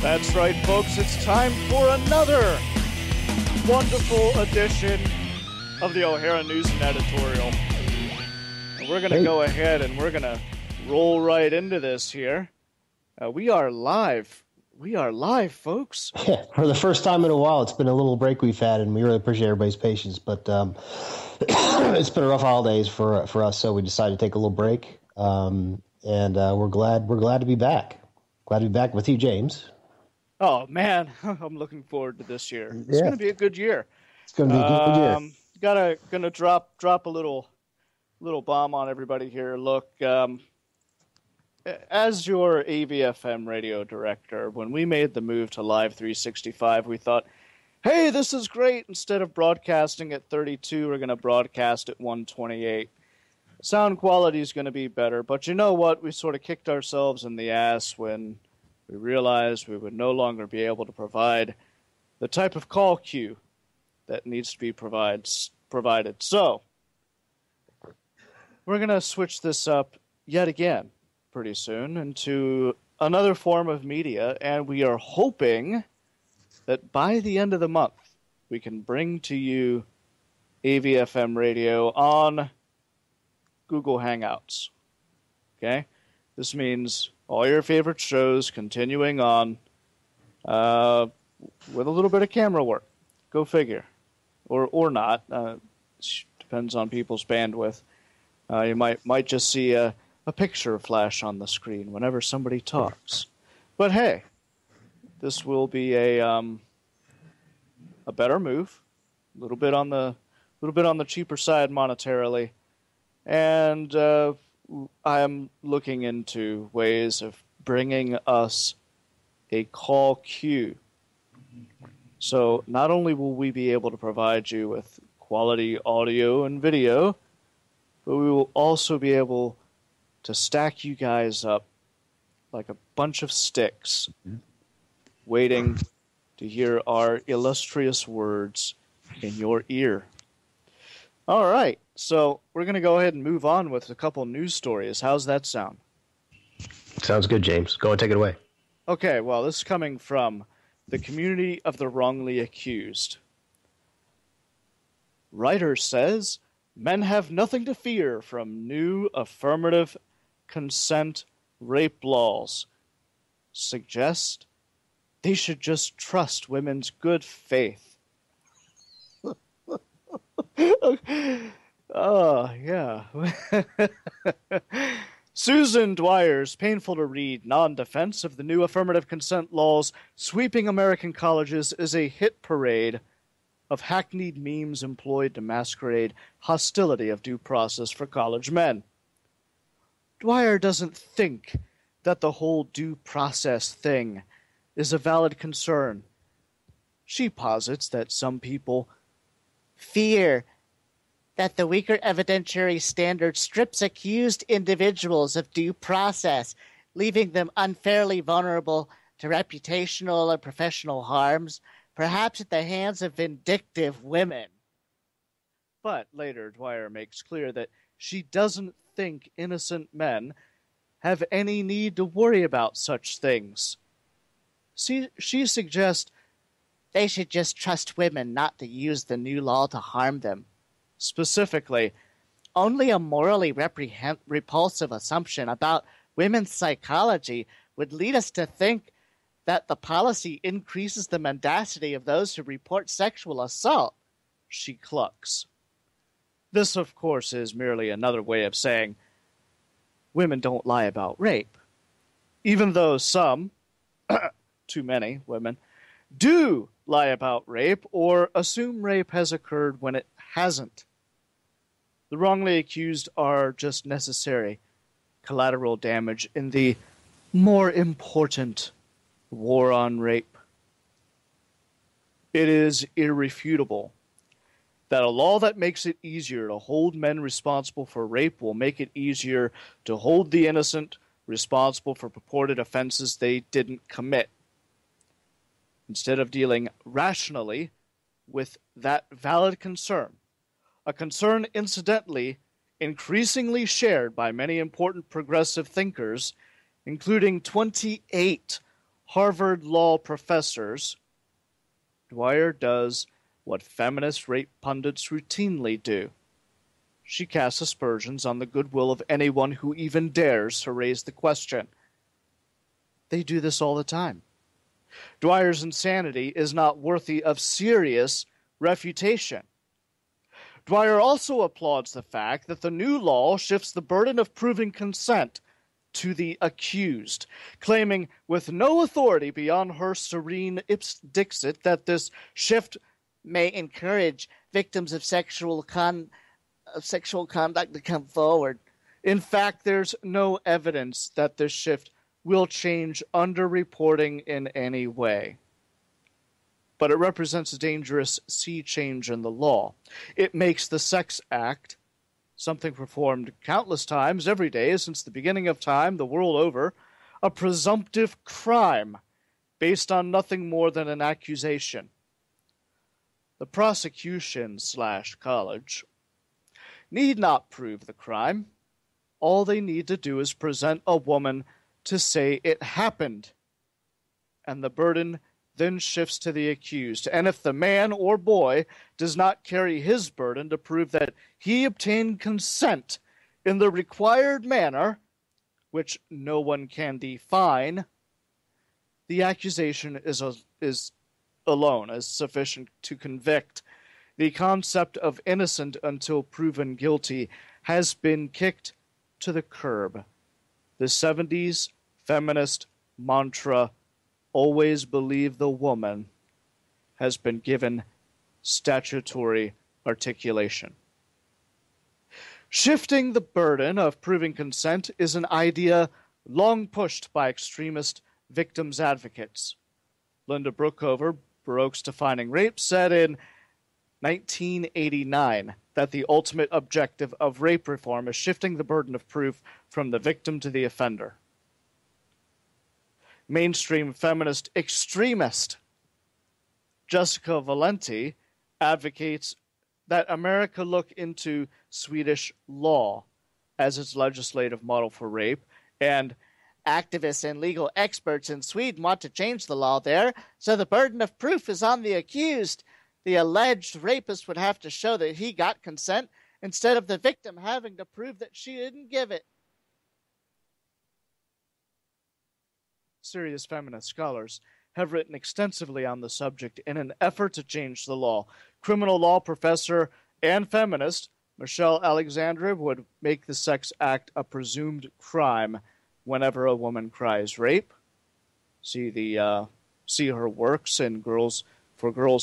That's right, folks. It's time for another wonderful edition of the O'Hara News and Editorial. And we're going to go ahead and we're going to roll right into this here. We are live. We are live, folks. Yeah, for the first time in a while. It's been a little break we've had, and we really appreciate everybody's patience. But it's been a rough holidays for us, so we decided to take a little break. And we're glad to be back. Glad to be back with you, James. Oh man, I'm looking forward to this year. It's going to be a good year. It's going to be a good year. Gonna drop a little bomb on everybody here. Look, as your AVFM radio director, when we made the move to Live 365, we thought, hey, this is great. Instead of broadcasting at 32, we're going to broadcast at 128. Sound quality is going to be better, but you know what? We sort of kicked ourselves in the ass when we realized we would no longer be able to provide the type of call queue that needs to be provided. So, we're going to switch this up yet again pretty soon into another form of media, and we are hoping that by the end of the month, we can bring to you AVFM radio on Google Hangouts. Okay? This means all your favorite shows continuing on with a little bit of camera work. Go figure. Or not. Depends on people's bandwidth. You might just see a picture flash on the screen whenever somebody talks. But hey, this will be a better move. A little bit on the cheaper side monetarily. And I am looking into ways of bringing us a call queue. So not only will we be able to provide you with quality audio and video, but we will also be able to stack you guys up like a bunch of sticks, waiting to hear our illustrious words in your ear. All right, so we're going to go ahead and move on with a couple news stories. How's that sound? Sounds good, James. Go and take it away. Okay, well, this is coming from the community of the wrongly accused. Writer says, men have nothing to fear from new affirmative consent rape laws. Suggest they should just trust women's good faith. Oh, yeah. Susan Dwyer's painful-to-read non-defense of the new affirmative consent laws sweeping American colleges is a hit parade of hackneyed memes employed to masquerade hostility of due process for college men. Dwyer doesn't think that the whole due process thing is a valid concern. She posits that some people fear that the weaker evidentiary standard strips accused individuals of due process, leaving them unfairly vulnerable to reputational and professional harms, perhaps at the hands of vindictive women. But later, Dwyer makes clear that she doesn't think innocent men have any need to worry about such things. She suggests they should just trust women not to use the new law to harm them. Specifically, only a morally repulsive assumption about women's psychology would lead us to think that the policy increases the mendacity of those who report sexual assault, she clucks. This, of course, is merely another way of saying women don't lie about rape, even though some, too many women, do lie about rape or assume rape has occurred when it hasn't. The wrongly accused are just necessary collateral damage in the more important war on rape. It is irrefutable that a law that makes it easier to hold men responsible for rape will make it easier to hold the innocent responsible for purported offenses they didn't commit. Instead of dealing rationally with that valid concern, a concern incidentally increasingly shared by many important progressive thinkers, including 28 Harvard law professors, Dwyer does what feminist rape pundits routinely do. She casts aspersions on the goodwill of anyone who even dares to raise the question. They do this all the time. Dwyer's insanity is not worthy of serious refutation. Dwyer also applauds the fact that the new law shifts the burden of proving consent to the accused, claiming with no authority beyond her serene ipse dixit that this shift may encourage victims of sexual conduct to come forward. In fact, there's no evidence that this shift will change underreporting in any way. But it represents a dangerous sea change in the law. It makes the sex act, something performed countless times every day since the beginning of time, the world over, a presumptive crime based on nothing more than an accusation. The prosecution/college need not prove the crime. All they need to do is present a woman to say it happened, and the burden then shifts to the accused. And if the man or boy does not carry his burden to prove that he obtained consent in the required manner, which no one can define, the accusation is alone as sufficient to convict. The concept of innocent until proven guilty has been kicked to the curb. The 70s feminist mantra, always believe the woman, has been given statutory articulation. Shifting the burden of proving consent is an idea long pushed by extremist victims advocates. Linda Brookover, Baroque's Defining Rape, said in 1989 that the ultimate objective of rape reform is shifting the burden of proof from the victim to the offender. Mainstream feminist extremist Jessica Valenti advocates that America look into Swedish law as its legislative model for rape, and activists and legal experts in Sweden want to change the law there so the burden of proof is on the accused. The alleged rapist would have to show that he got consent instead of the victim having to prove that she didn't give it. Serious feminist scholars have written extensively on the subject in an effort to change the law. Criminal law professor and feminist Michelle Alexandra would make the sex act a presumed crime whenever a woman cries rape. See her works in Girls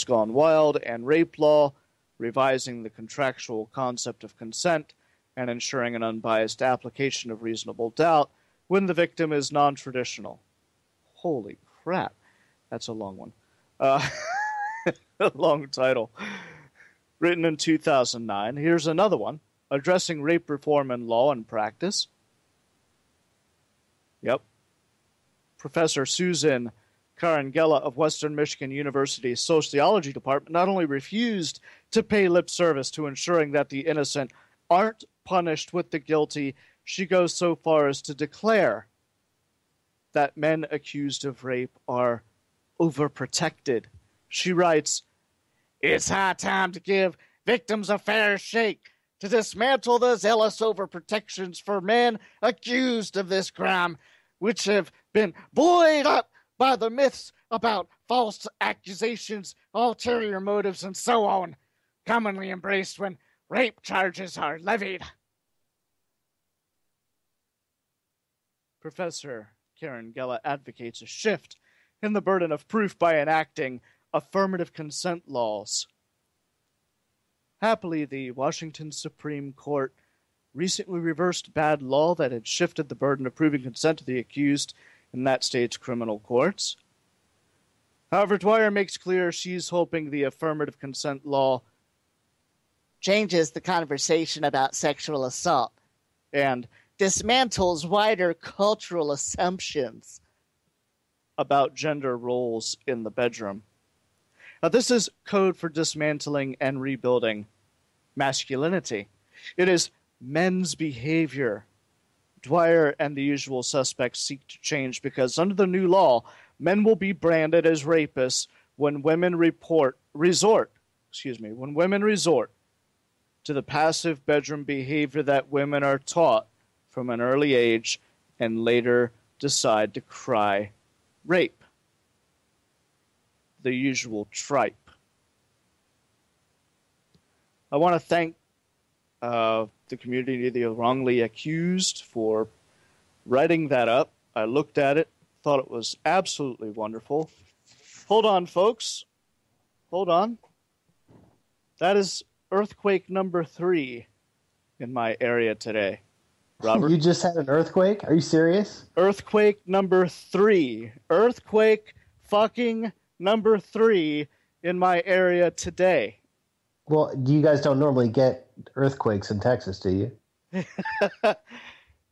Gone Wild and Rape Law, revising the contractual concept of consent and ensuring an unbiased application of reasonable doubt when the victim is non-traditional. Holy crap. That's a long one. A long title. Written in 2009. Here's another one. Addressing Rape Reform in Law and Practice. Yep. Professor Susan Carangella of Western Michigan University's Sociology Department not only refused to pay lip service to ensuring that the innocent aren't punished with the guilty, she goes so far as to declare that men accused of rape are overprotected. She writes, "It's high time to give victims a fair shake, to dismantle the zealous overprotections for men accused of this crime, which have been buoyed up by the myths about false accusations, ulterior motives, and so on, commonly embraced when rape charges are levied." Professor Karen Gella advocates a shift in the burden of proof by enacting affirmative consent laws. Happily, the Washington Supreme Court recently reversed bad law that had shifted the burden of proving consent to the accused in that state's criminal courts. However, Dwyer makes clear she's hoping the affirmative consent law changes the conversation about sexual assault and dismantles wider cultural assumptions about gender roles in the bedroom. Now, this is code for dismantling and rebuilding masculinity. It is men's behavior Dwyer and the usual suspects seek to change because under the new law, Men will be branded as rapists when women resort to the passive bedroom behavior that women are taught from an early age and later decide to cry rape. The usual tripe. I want to thank the community of the wrongly accused for writing that up. I looked at it, thought it was absolutely wonderful. Hold on, folks. Hold on. That is earthquake number 3 in my area today. Robert? You just had an earthquake? Are you serious? Earthquake number 3. Earthquake fucking number 3 in my area today. Well, you guys don't normally get earthquakes in Texas, do you?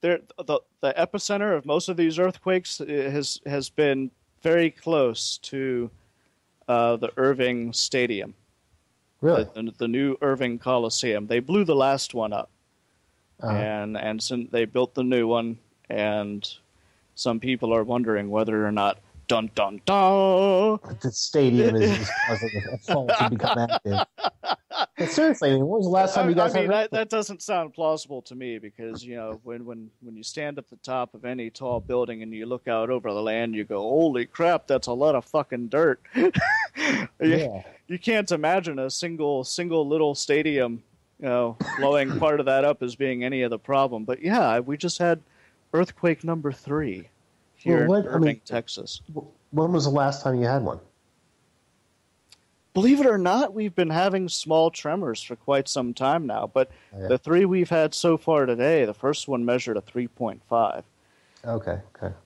The epicenter of most of these earthquakes has been very close to the Irving Stadium. Really? The new Irving Coliseum. They blew the last one up. And since they built the new one, and some people are wondering whether or not dun dun dun the stadium is causing a fault to become active. But seriously, when was the last time you guys had that doesn't sound plausible to me, because when you stand at the top of any tall building and you look out over the land, you go, holy crap, that's a lot of fucking dirt. Yeah. You can't imagine a single little stadium blowing part of that up as being any of the problem. But yeah, we just had earthquake number 3 here in Irving, Texas. When was the last time you had one? Believe it or not, we've been having small tremors for quite some time now. But the 3 we've had so far today, the first one measured a 3.5. Okay.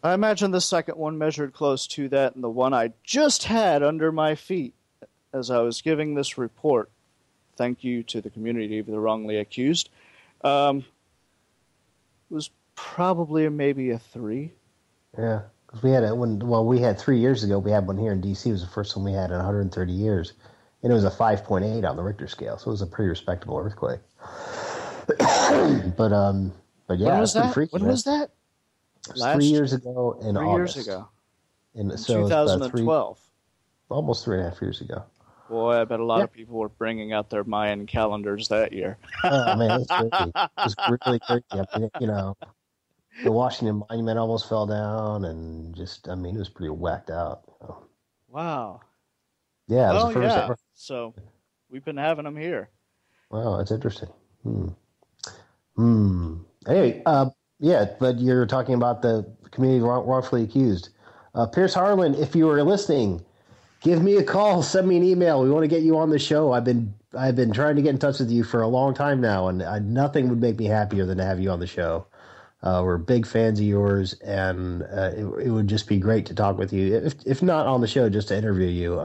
I imagine the second one measured close to that, and the one I just had under my feet as I was giving this report, thank you to the community of the wrongly accused, was probably maybe a 3. Yeah, because we had we had 3 years ago. We had one here in D.C. It was the first one we had in 130 years, and it was a 5.8 on the Richter scale, so it was a pretty respectable earthquake. but yeah, when was that? Freaky, when was that? It was 3 years ago in August. 3 years ago. In 2012. Almost 3.5 years ago. Boy, I bet a lot of people were bringing out their Mayan calendars that year. Oh, man, it was really crazy. I mean, the Washington Monument almost fell down, and it was pretty whacked out. So. Wow. Yeah, it was the first ever. So we've been having them here. Wow, that's interesting. Anyway, but you're talking about the community wrongfully accused. Pierce Harlan, if you were listening, give me a call, send me an email. We want to get you on the show. I've been trying to get in touch with you for a long time now, and nothing would make me happier than to have you on the show. We're big fans of yours, and it would just be great to talk with you. If not on the show, just to interview you.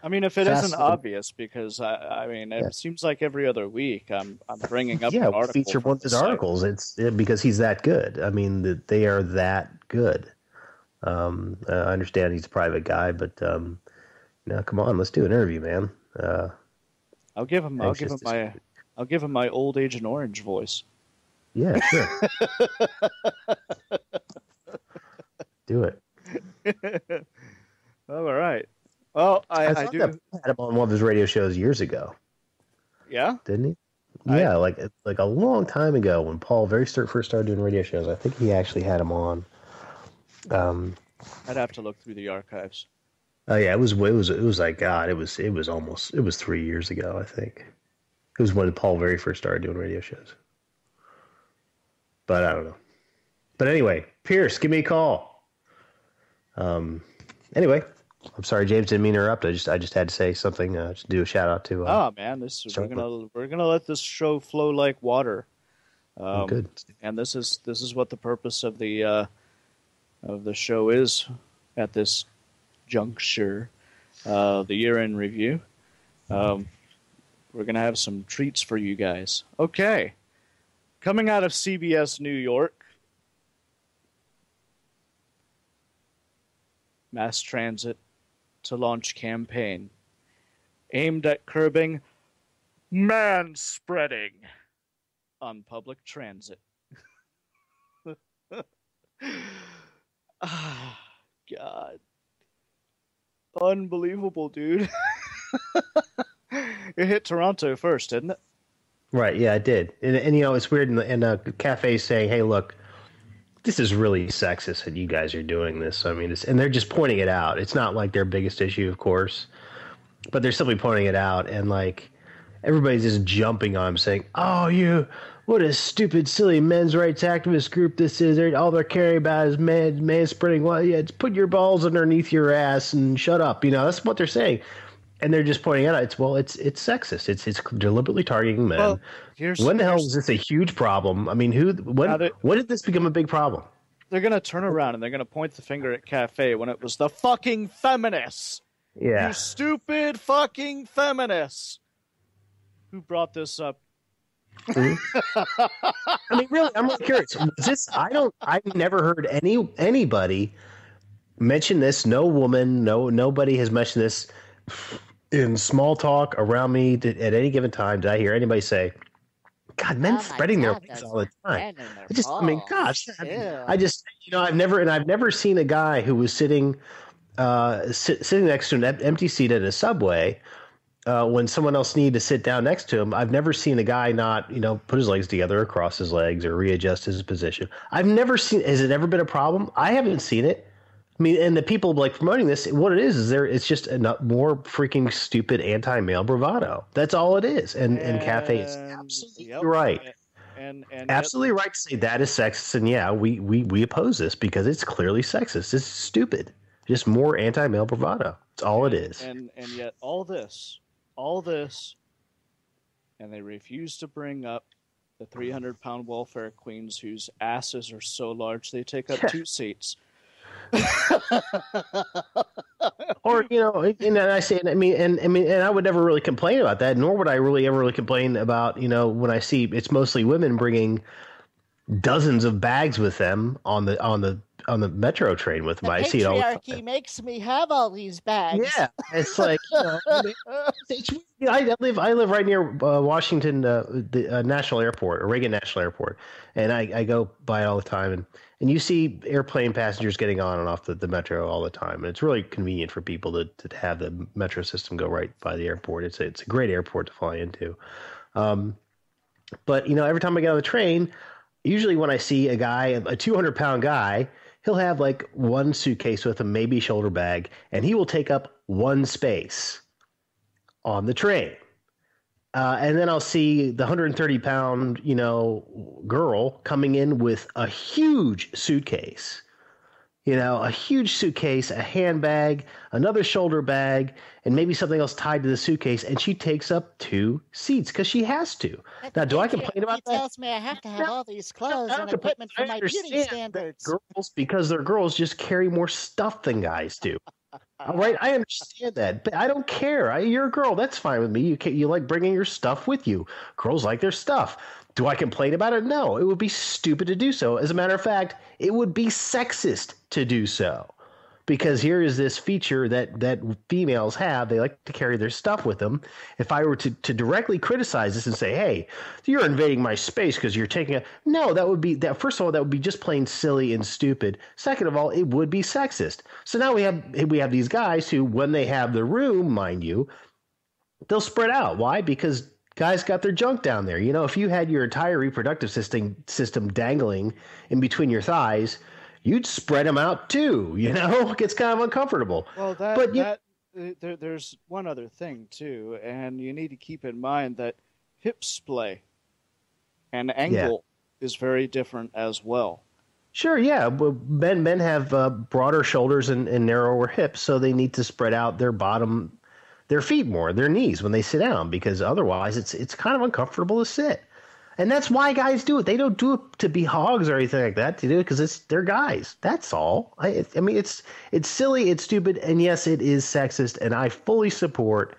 If it isn't obvious, because it seems like every other week I'm bringing up an article. Feature one of his articles. It's because he's that good. I mean, they are that good. I understand he's a private guy, but come on, let's do an interview, man. I'll give him my old Agent Orange voice. Yeah, sure. Do it. All right. Well, I do. Had him on one of his radio shows years ago. Yeah, didn't he? Yeah, like a long time ago when Paul first started doing radio shows. I think he actually had him on. I'd have to look through the archives. Oh yeah, it was like God. It was 3 years ago. I think it was when Paul very first started doing radio shows. But I don't know. But anyway, Pierce, give me a call. Anyway, I'm sorry, James, didn't mean to interrupt. I just had to say something. Just do a shout out to. We're gonna let this show flow like water. Good. And this is what the purpose of the show is at this juncture. The year in review. We're gonna have some treats for you guys. Okay. Coming out of CBS New York, mass transit to launch campaign aimed at curbing manspreading on public transit. Ah, God. Unbelievable, dude. It hit Toronto first, didn't it? Right, yeah, it did. And you know, it's weird in the cafe saying, hey, look, this is really sexist that you guys are doing this. I mean, and they're just pointing it out. It's not like their biggest issue, of course, but they're simply pointing it out. And like, everybody's just jumping on them saying, oh, what a stupid, silly men's rights activist group this is. All they're caring about is manspreading. Well, yeah, it's put your balls underneath your ass and shut up. You know, that's what they're saying. And they're just pointing out, it's sexist. It's deliberately targeting men. Well, when the hell was this a huge problem? I mean, when did this become a big problem? They're going to turn around and they're going to point the finger at Cafe when it was the fucking feminists. Yeah. You stupid fucking feminists. Who brought this up? I mean, really, I'm really curious. I've never heard anybody mention this. No woman, nobody has mentioned this in small talk around me at any given time. Did I hear anybody say, God, men spreading their wings all the time? I've never seen a guy who was sitting next to an empty seat at a subway when someone else needed to sit down next to him. I've never seen a guy not, put his legs together across his legs or readjust his position. I've never seen. Has it ever been a problem? I haven't seen it. I mean, and the people like promoting this, what it is it's just a more freaking stupid anti-male bravado. That's all it is. And Cafe is absolutely right. And absolutely right to say that is sexist. And yeah, we oppose this because it's clearly sexist. It's stupid. Just more anti-male bravado. That's all it is. And yet all this, and they refuse to bring up the 300-pound welfare queens whose asses are so large they take up 2 seats. Or and I say, and I would never really complain about that, nor would I really ever really complain about when I see it's mostly women bringing dozens of bags with them on the metro train with them. I see it all the time. Patriarchy makes me have all these bags. Yeah, it's like I live right near Washington, the National Airport, or Reagan National Airport, and I go by it all the time, and you see airplane passengers getting on and off the metro all the time, and it's really convenient for people to have the metro system go right by the airport. It's a great airport to fly into, but every time I get on the train, usually when I see a guy, a 200-pound guy, he'll have like one suitcase with him, maybe shoulder bag, and he will take up one space on the train. And then I'll see the 130-pound, girl coming in with a huge suitcase. A huge suitcase, a handbag, another shoulder bag, and maybe something else tied to the suitcase, and she takes up 2 seats because she has to. Now, do I complain about that? He tells me I have to have all these clothes and equipment for my beauty standards. Girls, because they're girls, just carry more stuff than guys do. All right, I understand that, but I don't care. You're a girl. That's fine with me. You like bringing your stuff with you. Girls like their stuff. Do I complain about it? No, it would be stupid to do so. As a matter of fact, it would be sexist to do so. Because here is this feature that females have. They like to carry their stuff with them. If I were to directly criticize this and say, hey, you're invading my space because you're taking a... No, that would be... First of all, that would be just plain silly and stupid. Second of all, it would be sexist. So now we have these guys who, when they have the room, mind you, they'll spread out. Why? Because guys got their junk down there. If you had your entire reproductive system dangling in between your thighs, you'd spread them out too. It gets kind of uncomfortable. Well, there's one other thing too, and you need to keep in mind that hip splay and angle is very different as well. Sure, yeah. Men have broader shoulders and narrower hips, so they need to spread out their feet more, their knees when they sit down, because otherwise it's kind of uncomfortable to sit. And that's why guys do it. They don't do it to be hogs or anything like that. They do it because they're guys. That's all. I mean, it's silly, it's stupid, and yes, it is sexist, and I fully support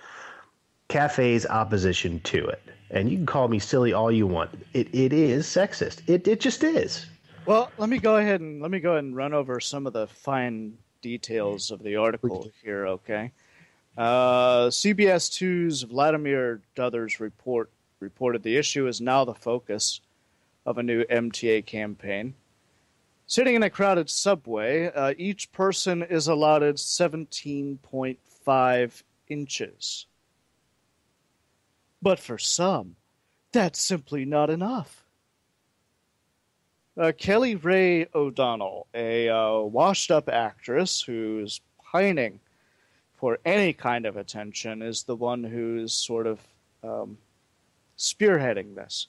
Cafe's opposition to it. And you can call me silly all you want. It is sexist. It just is. Well, let me go ahead and run over some of the fine details of the article here, okay? CBS 2's Vladimir Duthers reported the issue is now the focus of a new MTA campaign. Sitting in a crowded subway, each person is allotted 17.5 5 inches. But for some, that's simply not enough. Kelly Ray O'Donnell, a washed-up actress who's pining for any kind of attention, is the one who's sort of spearheading this.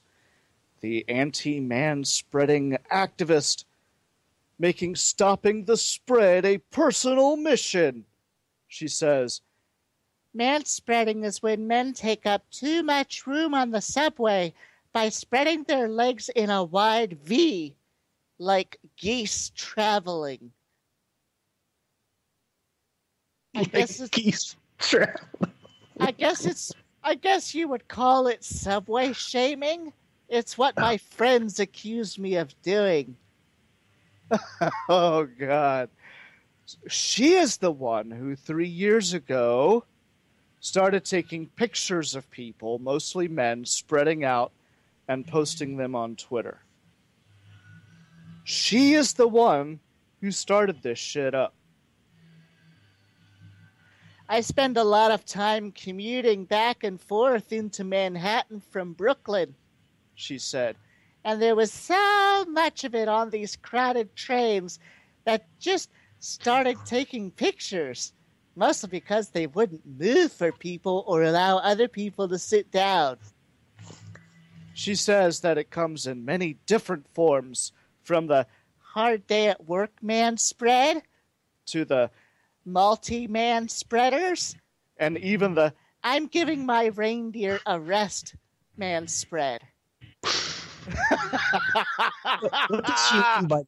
The anti-manspreading activist, making stopping the spread a personal mission. She says, Manspreading is when men take up too much room on the subway by spreading their legs in a wide V, like geese traveling. I guess it's geese traveling. I guess you would call it subway shaming. It's what my friends accuse me of doing. oh, God. She is the one who 3 years ago started taking pictures of people, mostly men, spreading out and posting them on Twitter. She is the one who started this shit up. I spend a lot of time commuting back and forth into Manhattan from Brooklyn, she said. And there was so much of it on these crowded trains that just started taking pictures, mostly because they wouldn't move for people or allow other people to sit down. She says that it comes in many different forms, from the hard day at work man spread to the multi-man spreaders, and even the I'm giving my reindeer a rest man spread. What does she mean by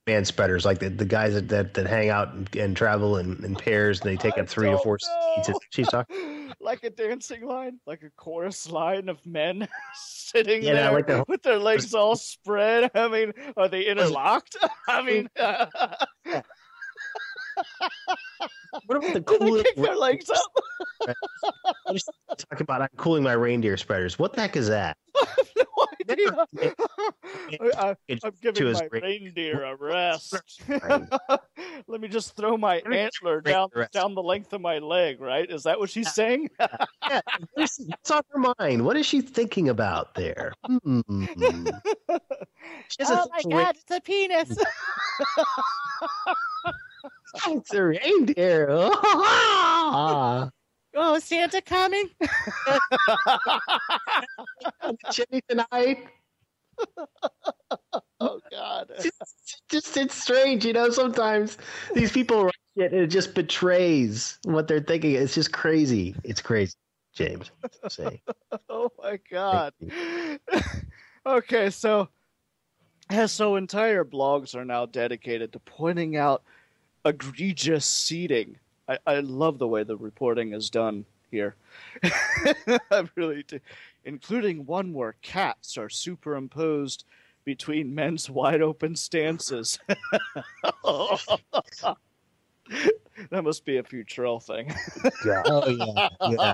man spreaders? Like the guys that hang out and travel in pairs, and they take up 3 or 4 seats. She's talking like a dancing line, like a chorus line of men sitting there like with their legs all spread. I mean, are they interlocked? I mean, what about the cooling? They kick their legs up. I'm just talking about I'm cooling my reindeer spreaders. What the heck is that? I have no idea. I'm giving my reindeer a rest. Let me just throw my antler down the length of my leg, right? Is that what she's saying? Yeah. What's on her mind? What is she thinking about there? Oh my God, it's a penis. It's a reindeer. Oh, Santa coming? Chimney tonight. Oh God! It's strange, you know. Sometimes these people write shit and it just betrays what they're thinking. It's just crazy. It's crazy, James. Say. Oh my God! Okay, so entire blogs are now dedicated to pointing out egregious seating. I love the way the reporting is done here. I really do. Including one where cats are superimposed between men's wide open stances. That must be a Futrell thing. Yeah. Oh yeah.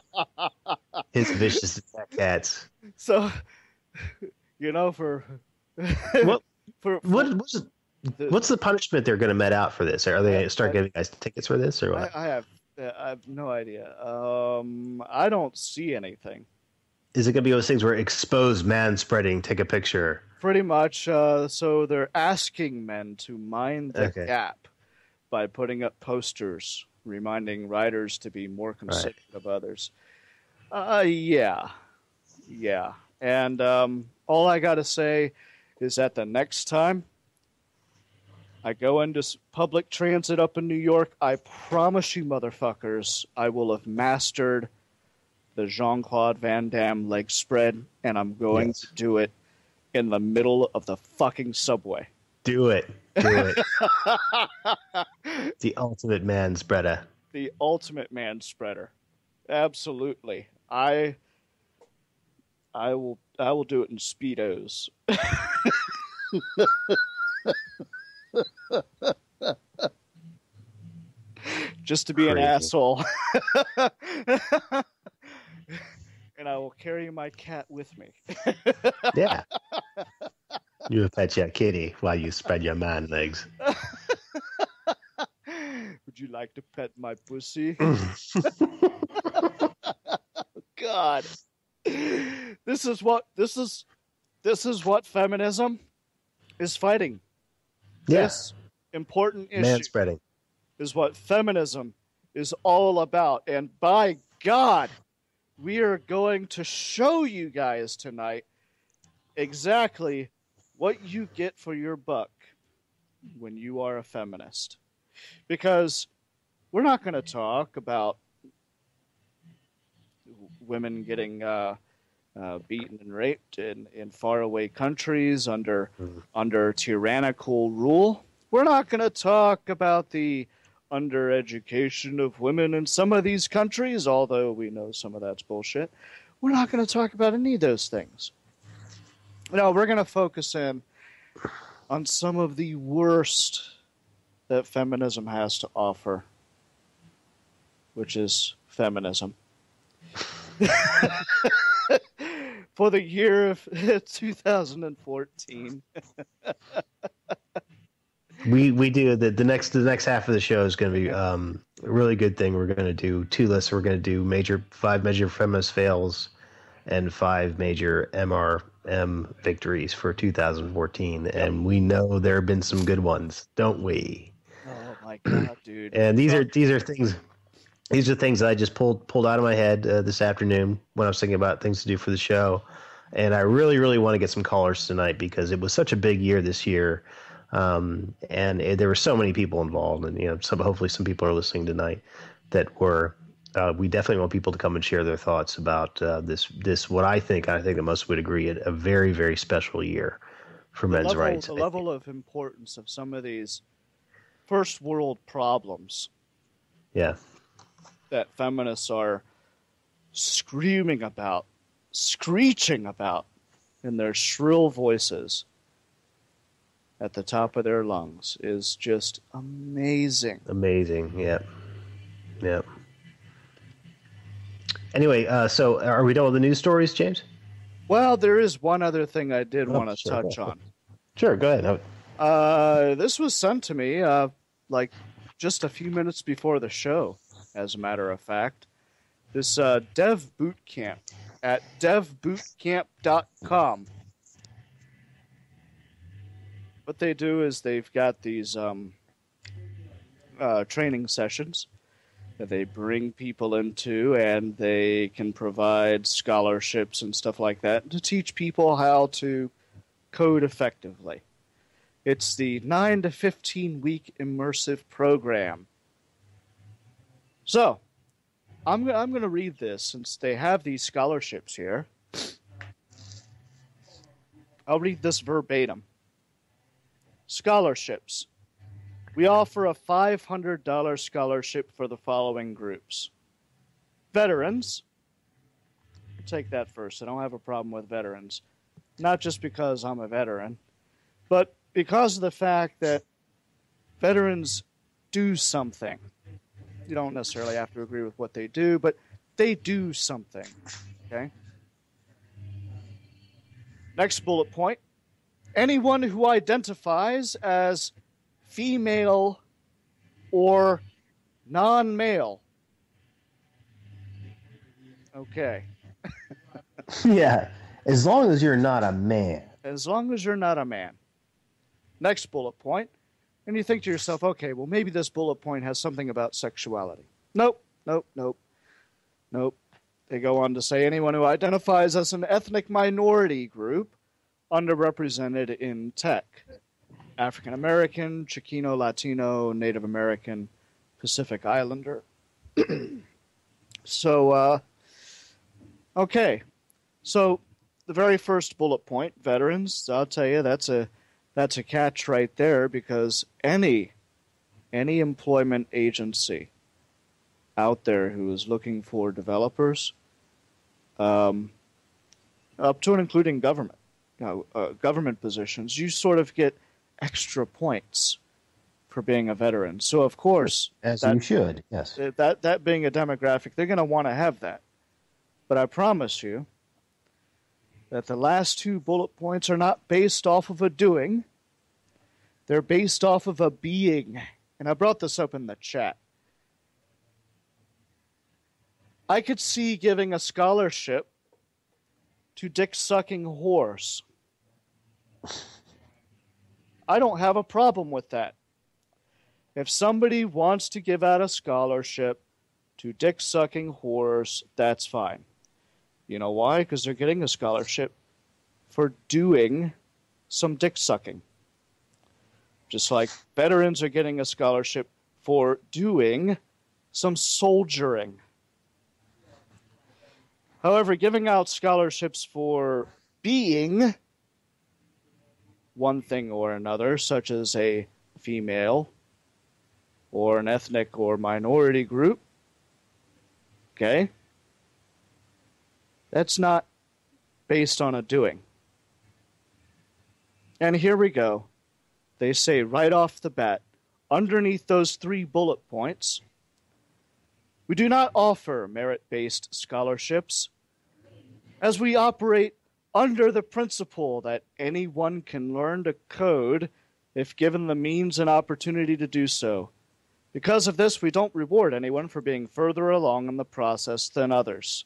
His vicious attack cats. So, you know, what's the punishment they're going to met out for this? Are they going to start giving guys tickets for this, or what? I have no idea. I don't see anything. Is it going to be those things where expose manspreading, take a picture? Pretty much. So they're asking men to mind the gap by putting up posters reminding riders to be more considerate of others. Yeah. And all I got to say is that the next time I go into public transit up in New York, I promise you motherfuckers, I will have mastered the Jean-Claude Van Damme leg spread, and I'm going to do it in the middle of the fucking subway. Do it. The ultimate man spreader. The ultimate man spreader. Absolutely. I will do it in Speedos. Just to be an asshole. And I will carry my cat with me. Yeah. You pet your kitty while you spread your man legs. Would you like to pet my pussy? God. This is what feminism is fighting. Yeah. This important issue Manspreading is what feminism is all about. And by God, we are going to show you guys tonight exactly what you get for your buck when you are a feminist. Because we're not going to talk about women getting beaten and raped in faraway countries under tyrannical rule. We're not going to talk about the undereducation of women in some of these countries, although we know some of that's bullshit. We're not going to talk about any of those things. No, we're going to focus in on some of the worst that feminism has to offer, which is feminism. For the year of 2014. We do the next half of the show is going to be a really good thing. We're going to do 2 lists. We're going to do 5 major feminist fails and 5 major MRM victories for 2014. And we know there have been some good ones, don't we? Oh my God, dude! And these are things. These are things that I just pulled out of my head this afternoon when I was thinking about things to do for the show. And I really, really want to get some callers tonight because it was such a big year this year. And there were so many people involved, and hopefully some people are listening tonight that were. We definitely want people to come and share their thoughts about this. What I think that most would agree, a very, very special year for men's rights. The level of importance of some of these first world problems. Yeah. That feminists are screaming about, screeching about in their shrill voices at the top of their lungs is just amazing. Amazing, yeah. Yeah. Anyway, so are we done with the news stories, James? Well, there is one other thing I did want to touch on. Sure, go ahead. This was sent to me like just a few minutes before the show, as a matter of fact. This Dev Bootcamp at devbootcamp.com. What they do is they've got these training sessions that they bring people into, and they can provide scholarships and stuff like that to teach people how to code effectively. It's the 9 to 15 week immersive program. So, I'm going to read this since they have these scholarships here. I'll read this verbatim. Scholarships. We offer a $500 scholarship for the following groups. Veterans. I'll take that first. I don't have a problem with veterans. Not just because I'm a veteran, but because of the fact that veterans do something. You don't necessarily have to agree with what they do, but they do something. Okay? Next bullet point. Anyone who identifies as female or non-male. Okay. Yeah, as long as you're not a man. As long as you're not a man. Next bullet point. And you think to yourself, okay, well, maybe this bullet point has something about sexuality. Nope. They go on to say anyone who identifies as an ethnic minority group underrepresented in tech. African American, Chicano, Latino, Native American, Pacific Islander. Okay. So the very first bullet point, veterans, I'll tell you, that's a catch right there, because any employment agency out there who is looking for developers, up to and including government positions, you sort of get extra points for being a veteran. So of course, you should, yes. That being a demographic, they're going to want to have that. But I promise you that the last 2 bullet points are not based off of a doing. They're based off of a being. And I brought this up in the chat. I could see giving a scholarship to dick-sucking whores. I don't have a problem with that. If somebody wants to give out a scholarship to dick-sucking whores, that's fine. You know why? Because they're getting a scholarship for doing some dick-sucking. Just like veterans are getting a scholarship for doing some soldiering. However, giving out scholarships for being one thing or another, such as a female or an ethnic or minority group, okay, that's not based on a doing. And here we go. They say right off the bat, underneath those 3 bullet points, we do not offer merit-based scholarships, as we operate under the principle that anyone can learn to code if given the means and opportunity to do so. Because of this, we don't reward anyone for being further along in the process than others.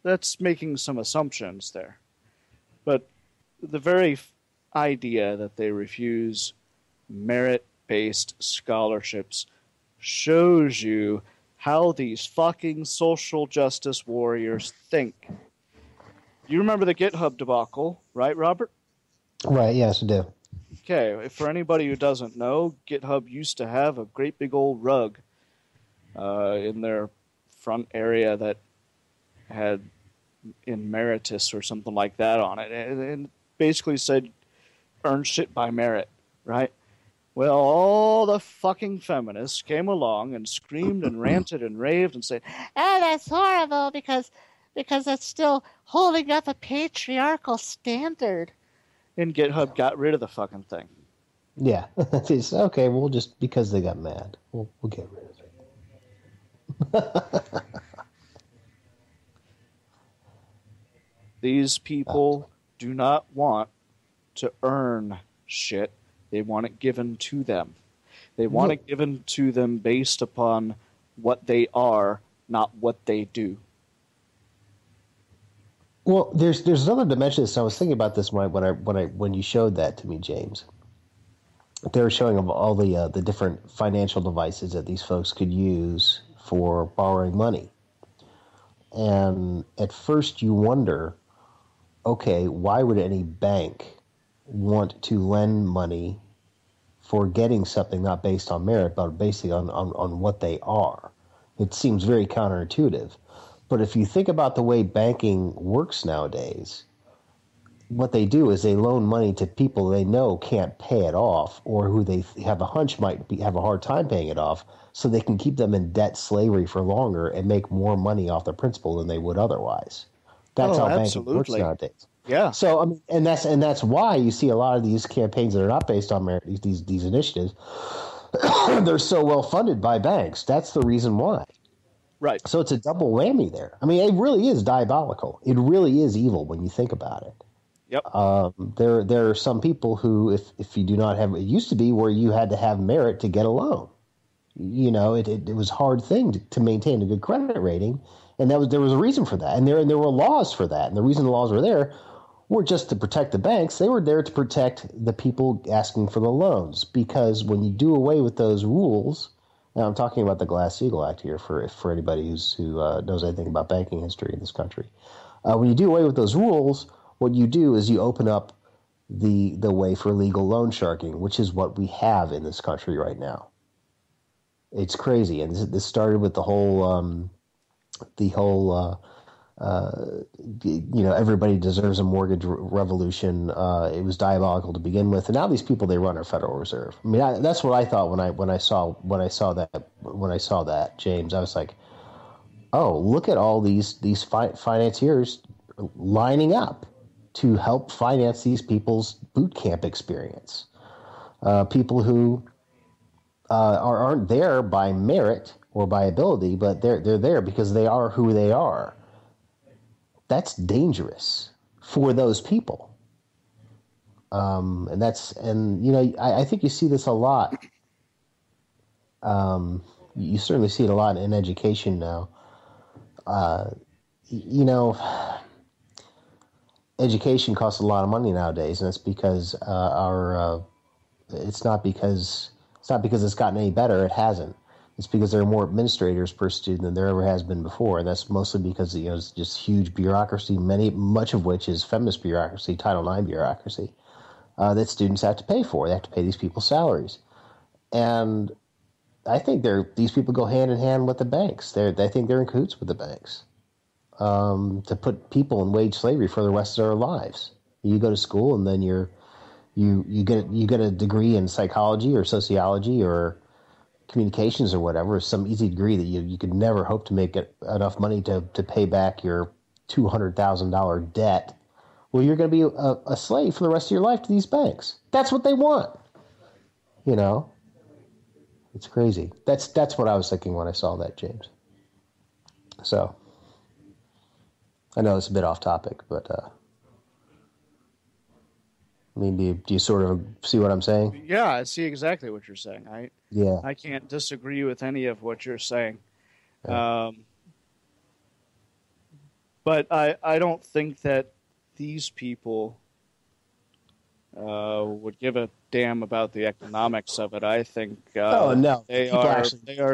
That's making some assumptions there. But the very idea that they refuse merit-based scholarships shows you how these fucking social justice warriors think. You remember the GitHub debacle, right, Robert? Right, yes, I do. Okay, for anybody who doesn't know, GitHub used to have a great big old rug in their front area that had emeritus or something like that on it, and basically said, earn shit by merit, right? Well, all the fucking feminists came along and screamed and ranted and raved and said, "Oh, that's horrible because it's still holding up a patriarchal standard." and GitHub got rid of the fucking thing. Yeah. It's okay, we'll just, because they got mad, we'll get rid of it. These people do not want to earn shit. They want it given to them. They want it given to them based upon what they are, not what they do. Well, there's another dimension to this. I was thinking about this when you showed that to me, James. They were showing all the different financial devices that these folks could use for borrowing money. And at first you wonder, okay, why would any bank want to lend money for getting something not based on merit, but basically on what they are? It seems very counterintuitive. But if you think about the way banking works nowadays, what they do is they loan money to people they know can't pay it off, or who they have a hunch have a hard time paying it off, so they can keep them in debt slavery for longer and make more money off the principal than they would otherwise. That's how banking works nowadays. Yeah. So I mean, and that's why you see a lot of these campaigns that are not based on merit, these initiatives, they're so well funded by banks. That's the reason why. Right. So it's a double whammy there. I mean, it really is diabolical. It really is evil when you think about it. Yep. There are some people who, if you do not have, it used to be where you had to have merit to get a loan. You know, it was a hard thing to maintain a good credit rating, and there was a reason for that, and there were laws for that, and the reason the laws were there were just to protect the banks. They were there to protect the people asking for the loans, because when you do away with those rules. Now, I'm talking about the Glass-Steagall Act here for anybody who knows anything about banking history in this country. When you do away with those rules, what you do is you open up the way for legal loan sharking, which is what we have in this country right now. It's crazy, and this started with the whole everybody deserves a mortgage revolution. It was diabolical to begin with, and now these people, they run our Federal Reserve. I mean, that's what I thought when I saw that, James. I was like, oh, look at all these financiers lining up to help finance these people's boot camp experience. People who aren't there by merit or by ability, but they're there because they are who they are. That's dangerous for those people. I think you see this a lot You certainly see it a lot in education now. You know, education costs a lot of money nowadays, and it's because it's not because it's gotten any better. It hasn't. It's because there are more administrators per student than there ever has been before, and that's mostly because it's just huge bureaucracy, much of which is feminist bureaucracy, Title IX bureaucracy, that students have to pay for. They have to pay these people's salaries, and I think these people go hand in hand with the banks. I think they're in cahoots with the banks to put people in wage slavery for the rest of their lives. You go to school and then you get a degree in psychology or sociology or communications or whatever, some easy degree that you could never hope to make enough money to pay back your $200,000 debt. Well, you're going to be a slave for the rest of your life to these banks. That's what they want. It's crazy. That's what I was thinking when I saw that, James. So, I know it's a bit off topic, but do you sort of see what I'm saying? Yeah, I see exactly what you're saying. I can't disagree with any of what you're saying. Yeah. But I don't think that these people would give a damn about the economics of it. I think no, they are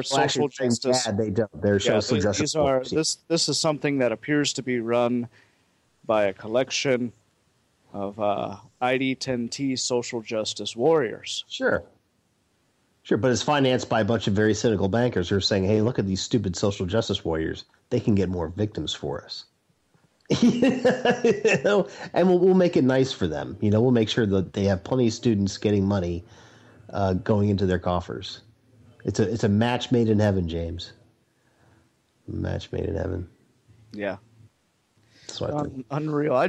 social justice. Bad. They don't. They're social justice. This is something that appears to be run by a collection of ID10T social justice warriors. Sure, but it's financed by a bunch of very cynical bankers who are saying, hey, look at these stupid social justice warriors. They can get more victims for us. And we'll make it nice for them. We'll make sure that they have plenty of students getting money going into their coffers. It's a match made in heaven, James. Match made in heaven. Yeah. Unreal. I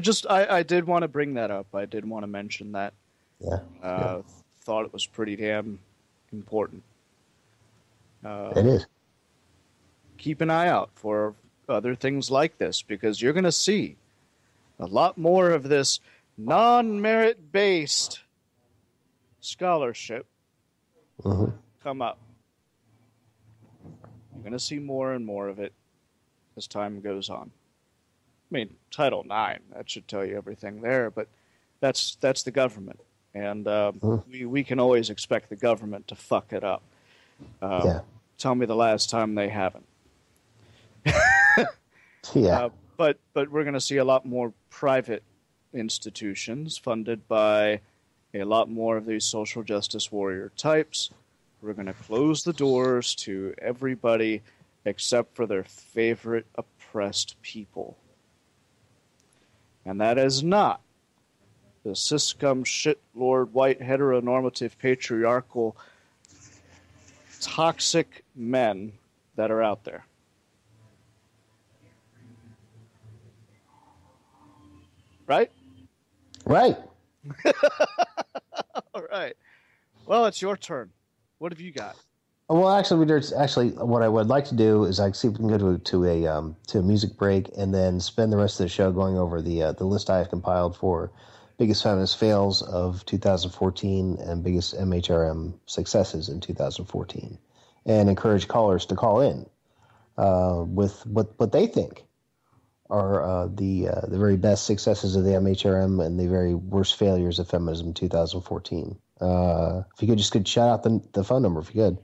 did want to bring that up. I did want to mention that. Yeah. Thought it was pretty damn important. It is. Keep an eye out for other things like this, because you're going to see a lot more of this non-merit based scholarship come up. You're going to see more and more of it as time goes on. I mean, Title IX, that should tell you everything there, but that's the government, and we can always expect the government to fuck it up. Tell me the last time they haven't. Yeah. But we're going to see a lot more private institutions funded by a lot more of these social justice warrior types. We're going to close the doors to everybody except for their favorite oppressed people. And that is not the cis-cum shitlord white heteronormative patriarchal toxic men that are out there. Right? Right. All right. Well, it's your turn. What have you got? Well, actually, what I would like to do is see if we can go to a music break and then spend the rest of the show going over the list I have compiled for biggest feminist fails of 2014 and biggest MHRM successes in 2014, and encourage callers to call in with what they think are the very best successes of the MHRM and the very worst failures of feminism in 2014. If you could shout out the phone number, if you could.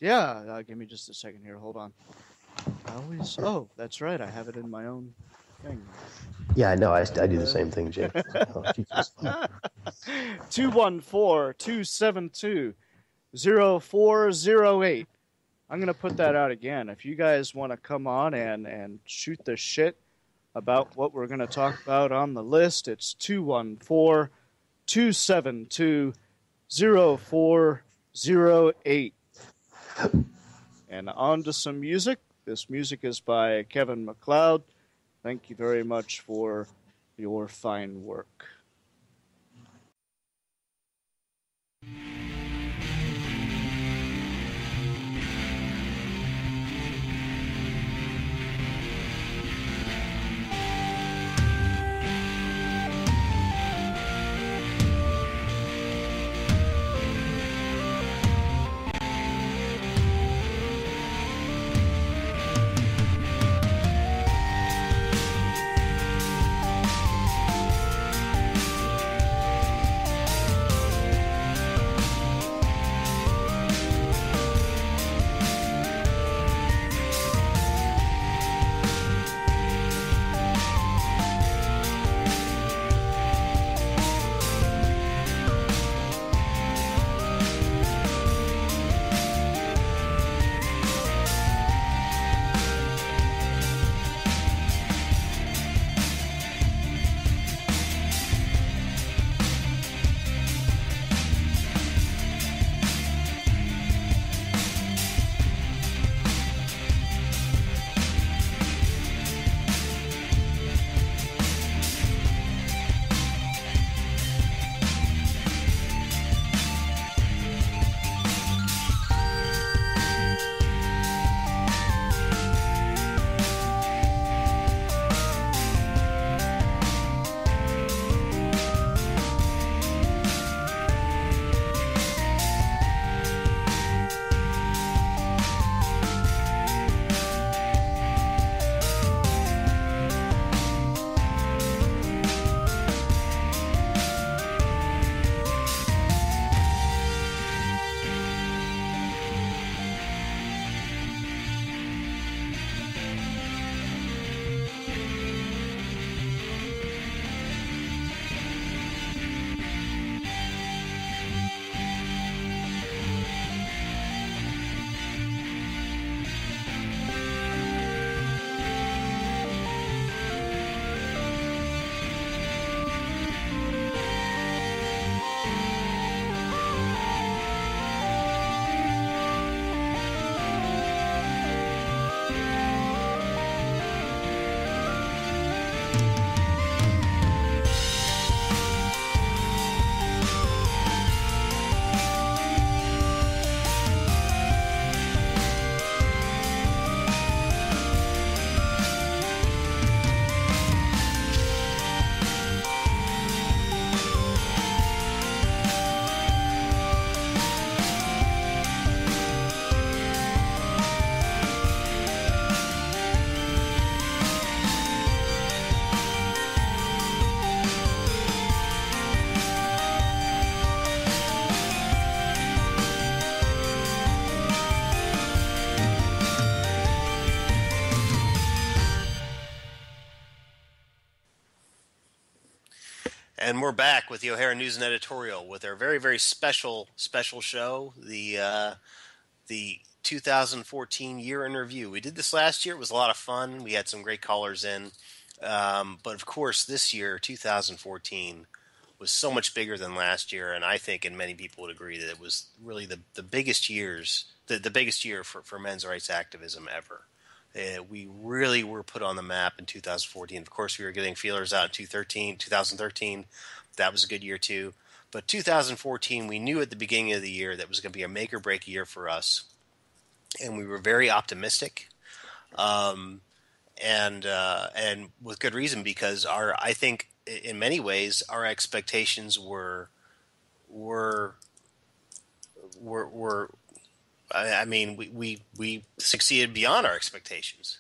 Yeah, give me just a second here. Hold on. Oh, that's right. I have it in my own thing. Yeah, I know. I do the same thing, Jim. 214-272-0408. I'm going to put that out again. If you guys want to come on and shoot the shit about what we're going to talk about on the list, it's 214-272-0408. And on to some music. This music is by Kevin MacLeod. Thank you very much for your fine work. And we're back with the O'Hara News and Editorial with our very, very special show, the 2014 year in review. We did this last year. It was a lot of fun. We had some great callers in. But of course, this year, 2014, was so much bigger than last year, and I think, and many people would agree, that it was really the biggest the biggest year for men's rights activism ever. We really were put on the map in 2014. Of course, we were getting feelers out in 2013. That was a good year too. But 2014, we knew at the beginning of the year that was going to be a make or break year for us, and we were very optimistic, and with good reason, because I think in many ways our expectations were I mean, we succeeded beyond our expectations.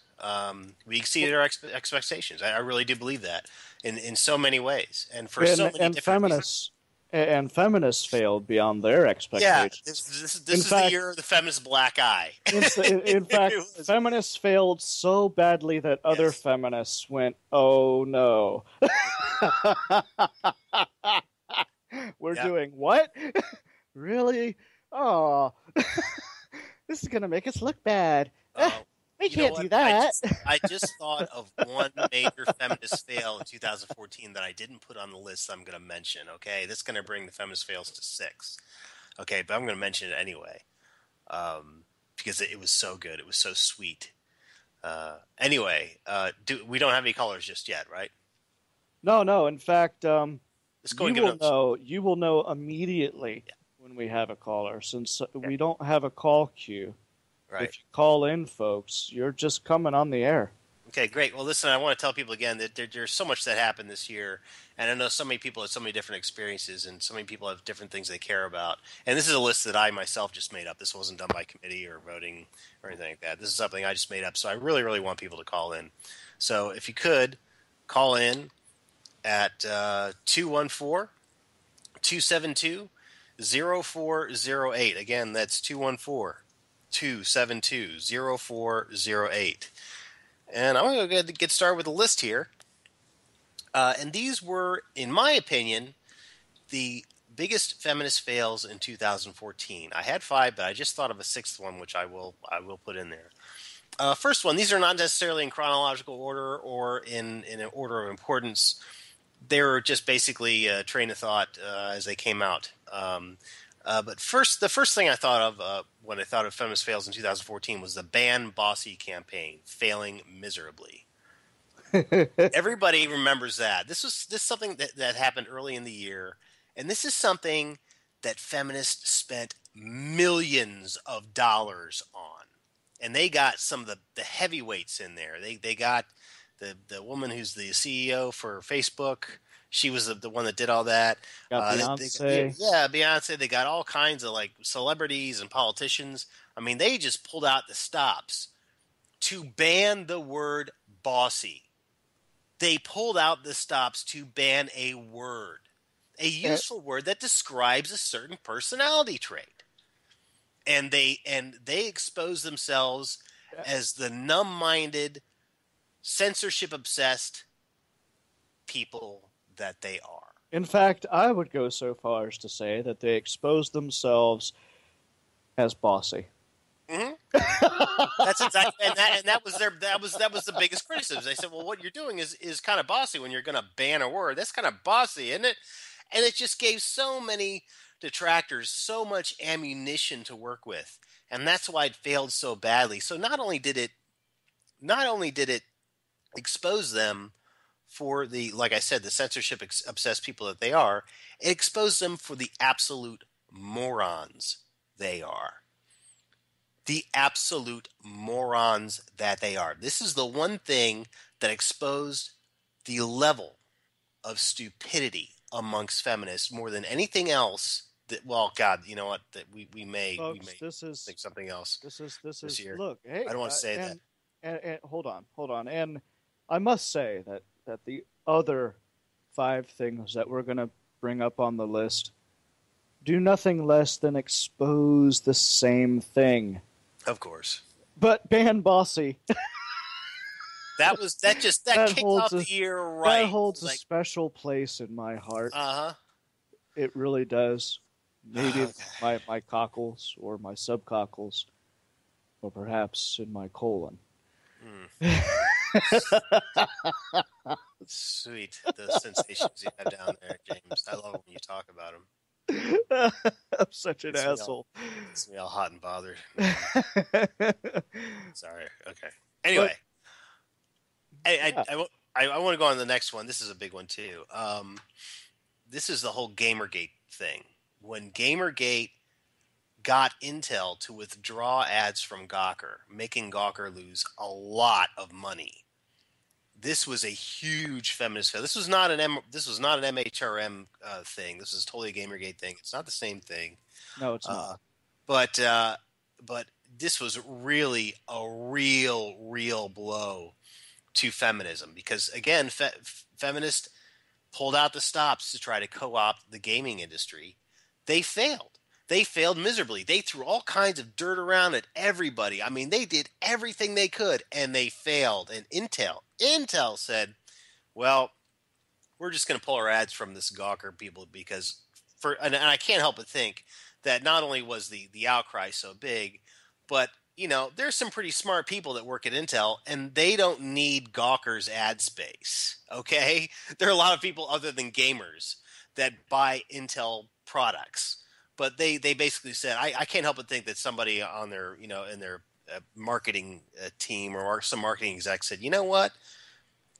We exceeded our expectations. I really do believe that in so many ways, and for so many different reasons. And feminists failed beyond their expectations. Yeah, this is the year of the feminist black eye. In fact, feminists failed so badly that other feminists went, "Oh no, we're doing what? Really? Oh." This is going to make us look bad. We can't do that. I just thought of one major feminist fail in 2014 that I didn't put on the list I'm going to mention, okay? This is going to bring the feminist fails to 6. Okay, but I'm going to mention it anyway because it was so good. It was so sweet. Anyway, we don't have any callers just yet, right? No. In fact, Let's go you will know immediately when we have a caller, since we don't have a call queue. Right. If you call in, folks, you're just coming on the air. Okay, great. Well, listen, I want to tell people again that there's so much that happened this year, and I know so many people have so many different experiences, and so many people have different things they care about. And this is a list that I myself just made up. This wasn't done by committee or voting or anything like that. This is something I just made up, so I really, really want people to call in. So if you could, call in at 214-272-0408. Again, that's 214-272-0408. And I'm going to get started with a list here. And these were, in my opinion, the biggest feminist fails in 2014. I had 5, but I just thought of a 6th one, which I will put in there. First one, these are not necessarily in chronological order or in an order of importance. They're just basically a train of thought as they came out. But the first thing I thought of when I thought of feminist fails in 2014 was the Ban Bossy campaign failing miserably. Everybody remembers that. This is something that happened early in the year, and this is something that feminists spent millions of dollars on, and they got some of the heavyweights in there. They got the woman who's the CEO for Facebook. She was the one that did all that. Beyonce. Beyonce. They got all kinds of like celebrities and politicians. I mean, they just pulled out the stops to ban the word bossy. They pulled out the stops to ban a word, a useful word that describes a certain personality trait. And they expose themselves as the numb-minded, censorship-obsessed people that they are. In fact, I would go so far as to say that they exposed themselves as bossy. Mm-hmm. That's exactly, and that was the biggest criticism. They said, "Well, what you're doing is kind of bossy when you're going to ban a word. That's kind of bossy, isn't it?" And it just gave so many detractors so much ammunition to work with, and that's why it failed so badly. So not only did it expose them for the, like I said, the censorship obsessed people that they are, it exposed them for the absolute morons they are. The absolute morons that they are. This is the one thing that exposed the level of stupidity amongst feminists more than anything else. That, well, God, you know what? That we may think something else. This is year. Look, hey, I don't want to say that. And hold on. And I must say that the other 5 things that we're going to bring up on the list do nothing less than expose the same thing. Of course. But ban bossy. That kicked off the year right. That holds a special place in my heart. Uh-huh. It really does. Maybe my cockles or my subcockles, or perhaps in my colon. Sweet, the sensations you have down there, James. I love it when you talk about them. I'm such an asshole. It's me all hot and bothered. Sorry. Okay. Anyway, I want to go on to the next one. This is a big one too. This is the whole Gamergate thing. When Gamergate got Intel to withdraw ads from Gawker, making Gawker lose a lot of money. This was a huge feminist fail. This was not an MHRM thing. This is totally a Gamergate thing. It's not the same thing. No, it's not. But this was really a real blow to feminism because again, feminists pulled out the stops to try to co-opt the gaming industry. They failed. They failed miserably. They threw all kinds of dirt around at everybody. I mean, they did everything they could, and they failed. And Intel said, well, we're just going to pull our ads from this Gawker people because and I can't help but think that not only was the outcry so big, but, you know, there's some pretty smart people that work at Intel, and they don't need Gawker's ad space, okay? There are a lot of people other than gamers that buy Intel products. But they basically said, I can't help but think that somebody on their, you know, in their marketing team or some marketing exec said, you know what?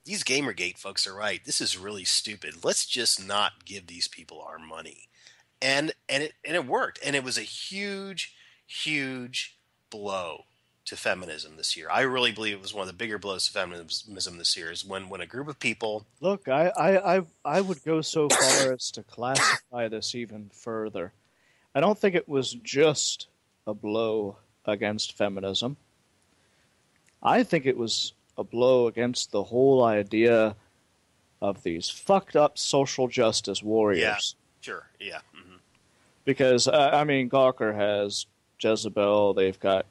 These Gamergate folks are right. This is really stupid. Let's just not give these people our money. And it worked. And it was a huge blow to feminism this year. I really believe it was one of the bigger blows to feminism this year is when a group of people... Look, I would go so far as to classify this even further. I don't think it was just a blow against feminism. I think it was a blow against the whole idea of these fucked up social justice warriors. Yeah, sure, yeah. Mm-hmm. Because I mean, Gawker has Jezebel. They've got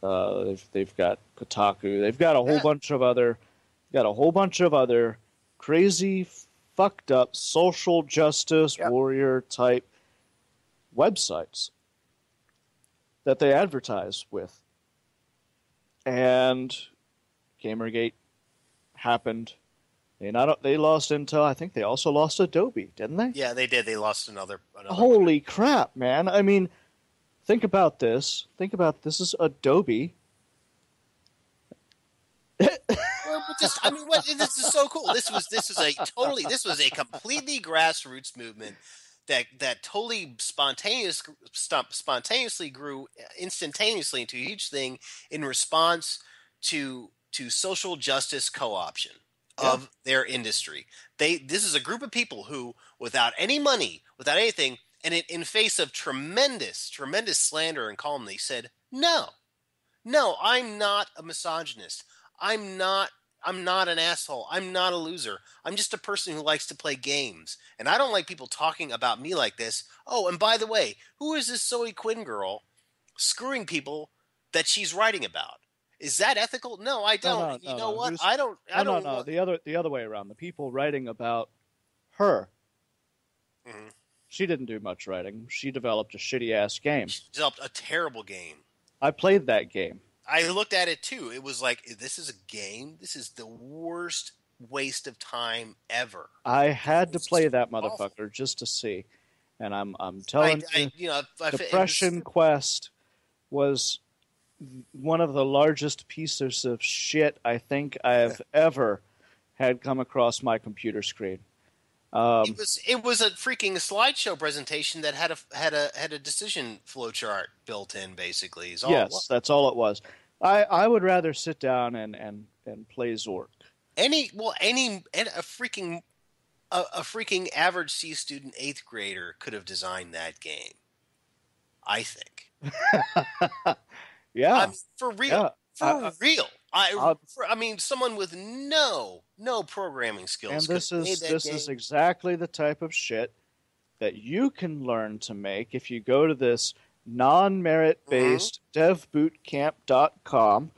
they've got Kotaku. They've got a whole bunch of other crazy, fucked up social justice warrior type websites that they advertise with. And Gamergate happened. They lost Intel. I think they also lost Adobe, didn't they? Yeah, they did. They lost another Holy crap, man. I mean, think about this. This is Adobe. This is so cool. This was a completely grassroots movement that totally spontaneously grew instantaneously into a huge thing in response to social justice co-option of their industry. This is a group of people who, without any money, without anything, and in face of tremendous slander and calumny, said, no, I'm not a misogynist. I'm not an asshole. I'm not a loser. I'm just a person who likes to play games. And I don't like people talking about me like this. Oh, and by the way, who is this Zoe Quinn girl screwing people that she's writing about? Is that ethical? No, I don't. You know what? I don't. No. The other way around. The people writing about her. Mm-hmm. She didn't do much writing. She developed a shitty ass game. She developed a terrible game. I played that game. I looked at it too. It was like, this is a game? This is the worst waste of time ever. I had to play that motherfucker just to see. And I'm telling you, Depression Quest was one of the largest pieces of shit I think I've ever had come across my computer screen. It was a freaking slideshow presentation that had a decision flowchart built in. Basically, yes, that's all it was. I would rather sit down and play Zork. A freaking average C student 8th grader could have designed that game. I think. Yeah, I mean, for real, yeah. Real. I mean, someone with no programming skills. And this is exactly the type of shit that you can learn to make if you go to this non-merit-based devbootcamp.com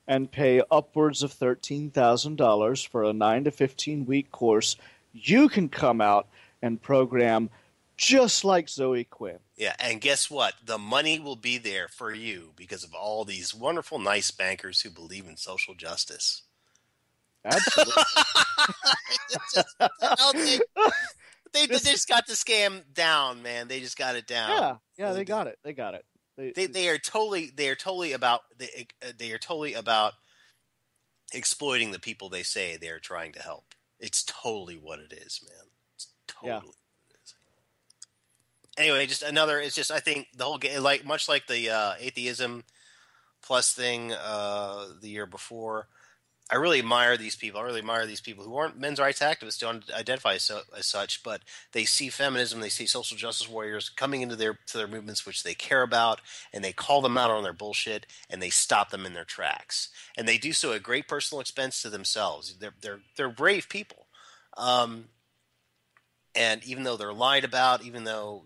and pay upwards of $13,000 for a 9 to 15-week course, you can come out and program just like Zoe Quinn. Yeah, and guess what? The money will be there for you because of all these wonderful, nice bankers who believe in social justice. Absolutely. They just got the scam down, man. They just got it down. Yeah, they got it. They got it. They are totally about exploiting the people they say they are trying to help. It's totally what it is, man. It's totally what it is. Anyway, I think the whole game, much like the atheism plus thing the year before. I really admire these people. I really admire these people who aren't men's rights activists, don't identify as such, but they see feminism, they see social justice warriors coming into their movements, which they care about, and they call them out on their bullshit, and they stop them in their tracks. And they do so at great personal expense to themselves. They're brave people. And even though they're lied about, even though,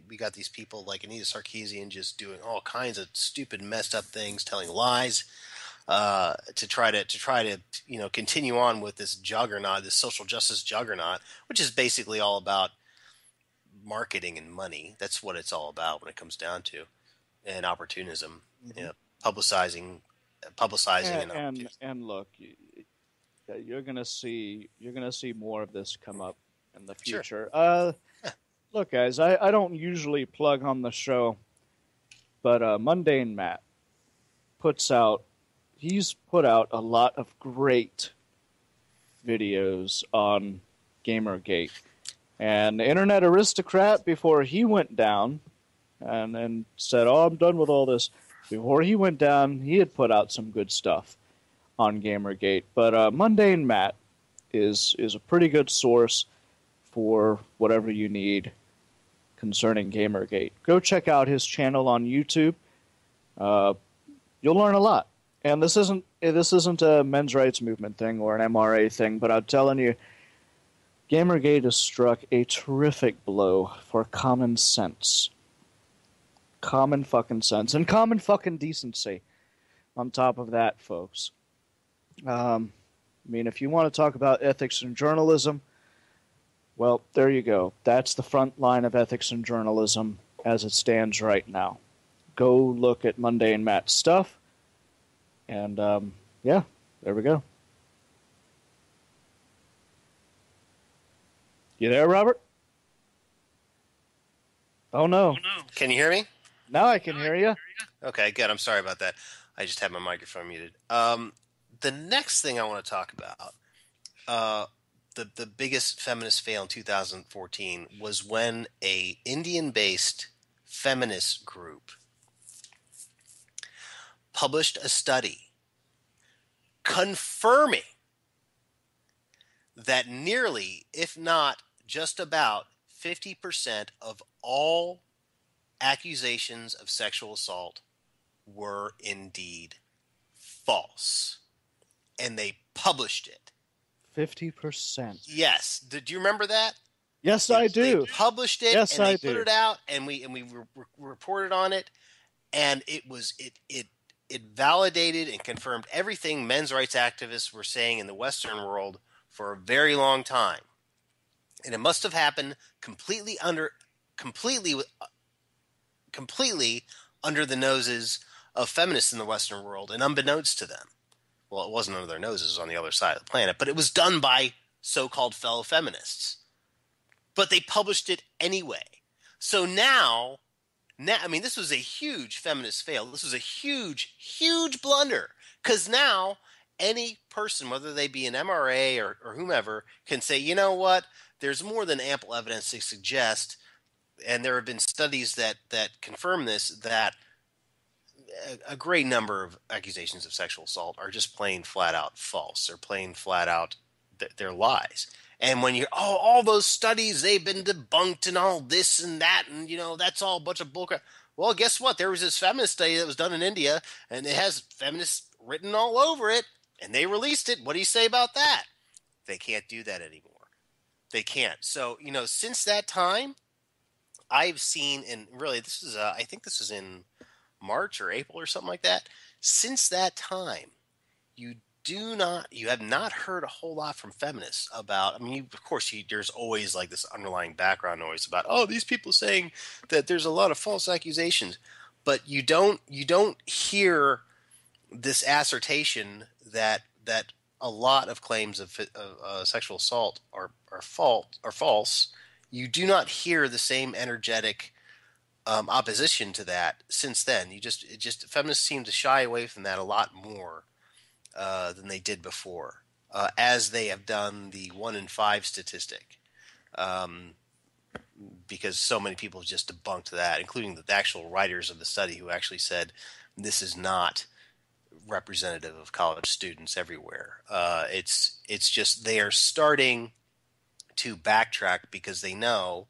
we got these people like Anita Sarkeesian just doing all kinds of stupid, messed up things, telling lies, to try to continue on with this juggernaut, this social justice juggernaut, which is basically all about marketing and money. That's what it's all about when it comes down to, and opportunism, publicizing and look, you're gonna see more of this come up in the future. Sure. Look, guys, I don't usually plug on the show, but Mundane Matt he's put out a lot of great videos on Gamergate. And the Internet Aristocrat, before he went down and said, I'm done with all this, before he went down, he had put out some good stuff on Gamergate. But Mundane Matt is a pretty good source for whatever you need concerning Gamergate. Go check out his channel on YouTube. You'll learn a lot. And this isn't a men's rights movement thing or an MRA thing, but I'm telling you, Gamergate has struck a terrific blow for common sense. Common fucking sense. And common fucking decency on top of that, folks. If you want to talk about ethics and journalism, well, there you go. That's the front line of ethics and journalism as it stands right now. Go look at Mundane Matt's stuff. And, there we go. You there, Robert? Oh, no. Can you hear me? Now I can hear you. Okay, good. I'm sorry about that. I just had my microphone muted. The next thing I want to talk about, the biggest feminist fail in 2014 was when a Indian-based feminist group published a study confirming that nearly, if not just about, 50% of all accusations of sexual assault were indeed false. And they published it. 50%. Yes. Did you remember that? Yes, I do. They published it, yes, and they I put do. it out, and we reported on it, and it validated and confirmed everything men's rights activists were saying in the Western world for a very long time. And it must have happened completely under the noses of feminists in the Western world and unbeknownst to them. Well, it wasn't under their noses, it was on the other side of the planet, but it was done by so-called fellow feminists. But they published it anyway. So now, this was a huge feminist fail. This was a huge, huge blunder. Because now, any person, whether they be an MRA or whomever, can say, you know what, there's more than ample evidence to suggest, and there have been studies that confirm this, that a great number of accusations of sexual assault are just plain flat out false. They're plain flat out, they're lies. And when all those studies, they've been debunked and all this and that, and, that's all a bunch of bullcrap. Well, guess what? There was this feminist study that was done in India, and it has feminists written all over it, and they released it. What do you say about that? They can't do that anymore. They can't. So, since that time, I've seen, and really this is, I think this was in March or April or something like that. Since that time, you have not heard a whole lot from feminists about. I mean, of course, there's always like this underlying background noise about, oh, these people saying that there's a lot of false accusations, but you don't hear this assertion that a lot of claims of sexual assault are false. You do not hear the same energetic opposition to that since then. Feminists seem to shy away from that a lot more than they did before, as they have done the 1 in 5 statistic, because so many people have just debunked that, including the actual writers of the study who actually said this is not representative of college students everywhere. It's just they are starting to backtrack because they know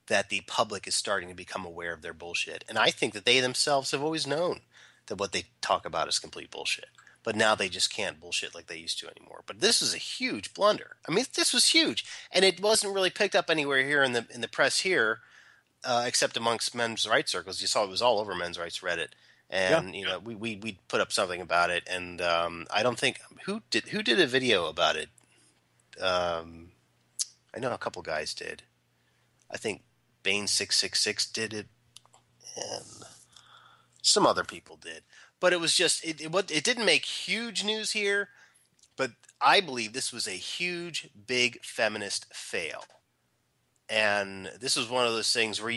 that the public is starting to become aware of their bullshit. And I think that they themselves have always known that what they talk about is complete bullshit. But now they just can't bullshit like they used to anymore. But this is a huge blunder. I mean, this was huge. And it wasn't really picked up anywhere here in the press here, except amongst men's rights circles. You saw it was all over men's rights Reddit. And, we put up something about it. And I don't think – who did a video about it? I know a couple guys did. I think Bane666 did it, and some other people did. But it was just it didn't make huge news here, but I believe this was a huge, big feminist fail. And this was one of those things where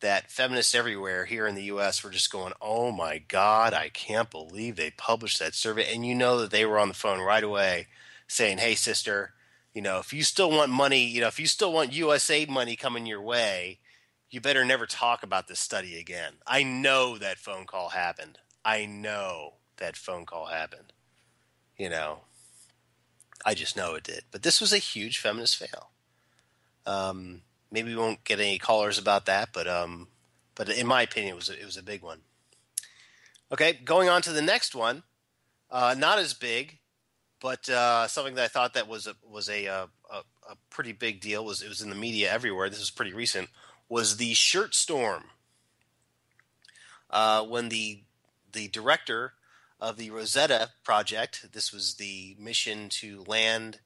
that feminists everywhere here in the U.S. were just going, oh my God, I can't believe they published that survey. And that they were on the phone right away saying, hey, sister, if you still want money, if you still want USAID money coming your way, you better never talk about this study again. I know that phone call happened. I just know it did. But this was a huge feminist fail. Maybe we won't get any callers about that, but in my opinion, it was a big one. Okay, going on to the next one. Not as big, but something that I thought that was a pretty big deal. It was in the media everywhere. This was pretty recent. Was the shirt storm, when the director of the Rosetta Project, this was the mission to land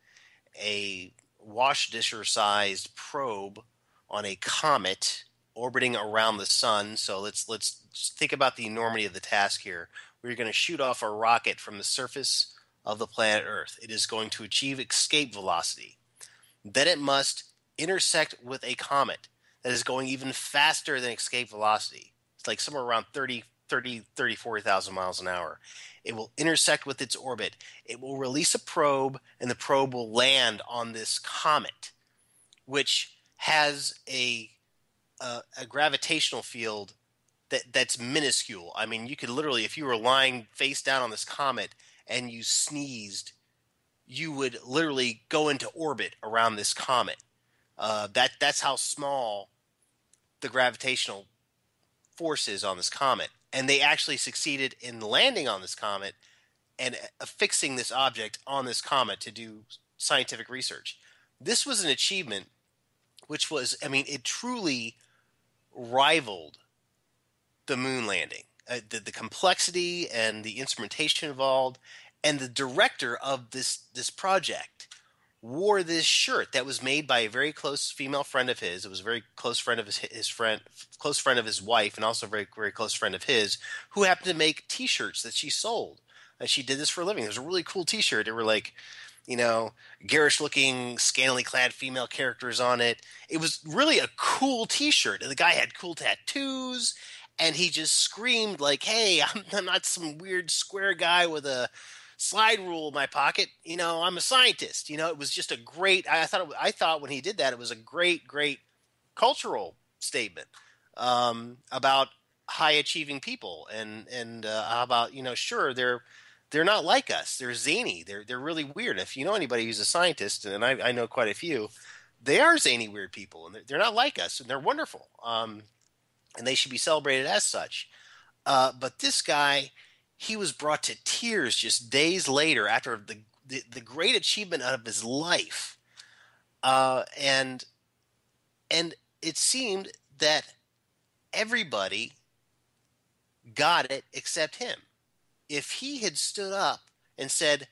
a wash disher-sized probe on a comet orbiting around the sun. So let's think about the enormity of the task here. We're going to shoot off a rocket from the surface of the planet Earth. It is going to achieve escape velocity. Then it must intersect with a comet that is going even faster than escape velocity. It's like somewhere around 40,000 miles an hour. It will intersect with its orbit. It will release a probe, and the probe will land on this comet, which has a gravitational field that's minuscule. I mean, you could literally, if you were lying face down on this comet and you sneezed, you would literally go into orbit around this comet. That's how small the gravitational force is on this comet. And they actually succeeded in landing on this comet and affixing this object on this comet to do scientific research. This was an achievement which was, it truly rivaled the moon landing. The complexity and the instrumentation involved, and the director of this project wore this shirt that was made by a very close female friend of his. It was a very close friend of close friend of his wife, and also a very, very close friend of his, who happened to make T-shirts that she sold. And she did this for a living. It was a really cool T-shirt. There were garish-looking, scantily clad female characters on it. It was really a cool T-shirt. And the guy had cool tattoos, and he just screamed like, "Hey, I'm not some weird square guy with a slide rule in my pocket. I'm a scientist." It was just a great. I thought when he did that, it was a great, great cultural statement about high achieving people and how about sure they're not like us. They're zany. They're really weird. If you know anybody who's a scientist, and I know quite a few, they are zany, weird people, and they're not like us, and they're wonderful. And they should be celebrated as such. But this guy, he was brought to tears just days later after the great achievement of his life. And it seemed that everybody got it except him. If he had stood up and said,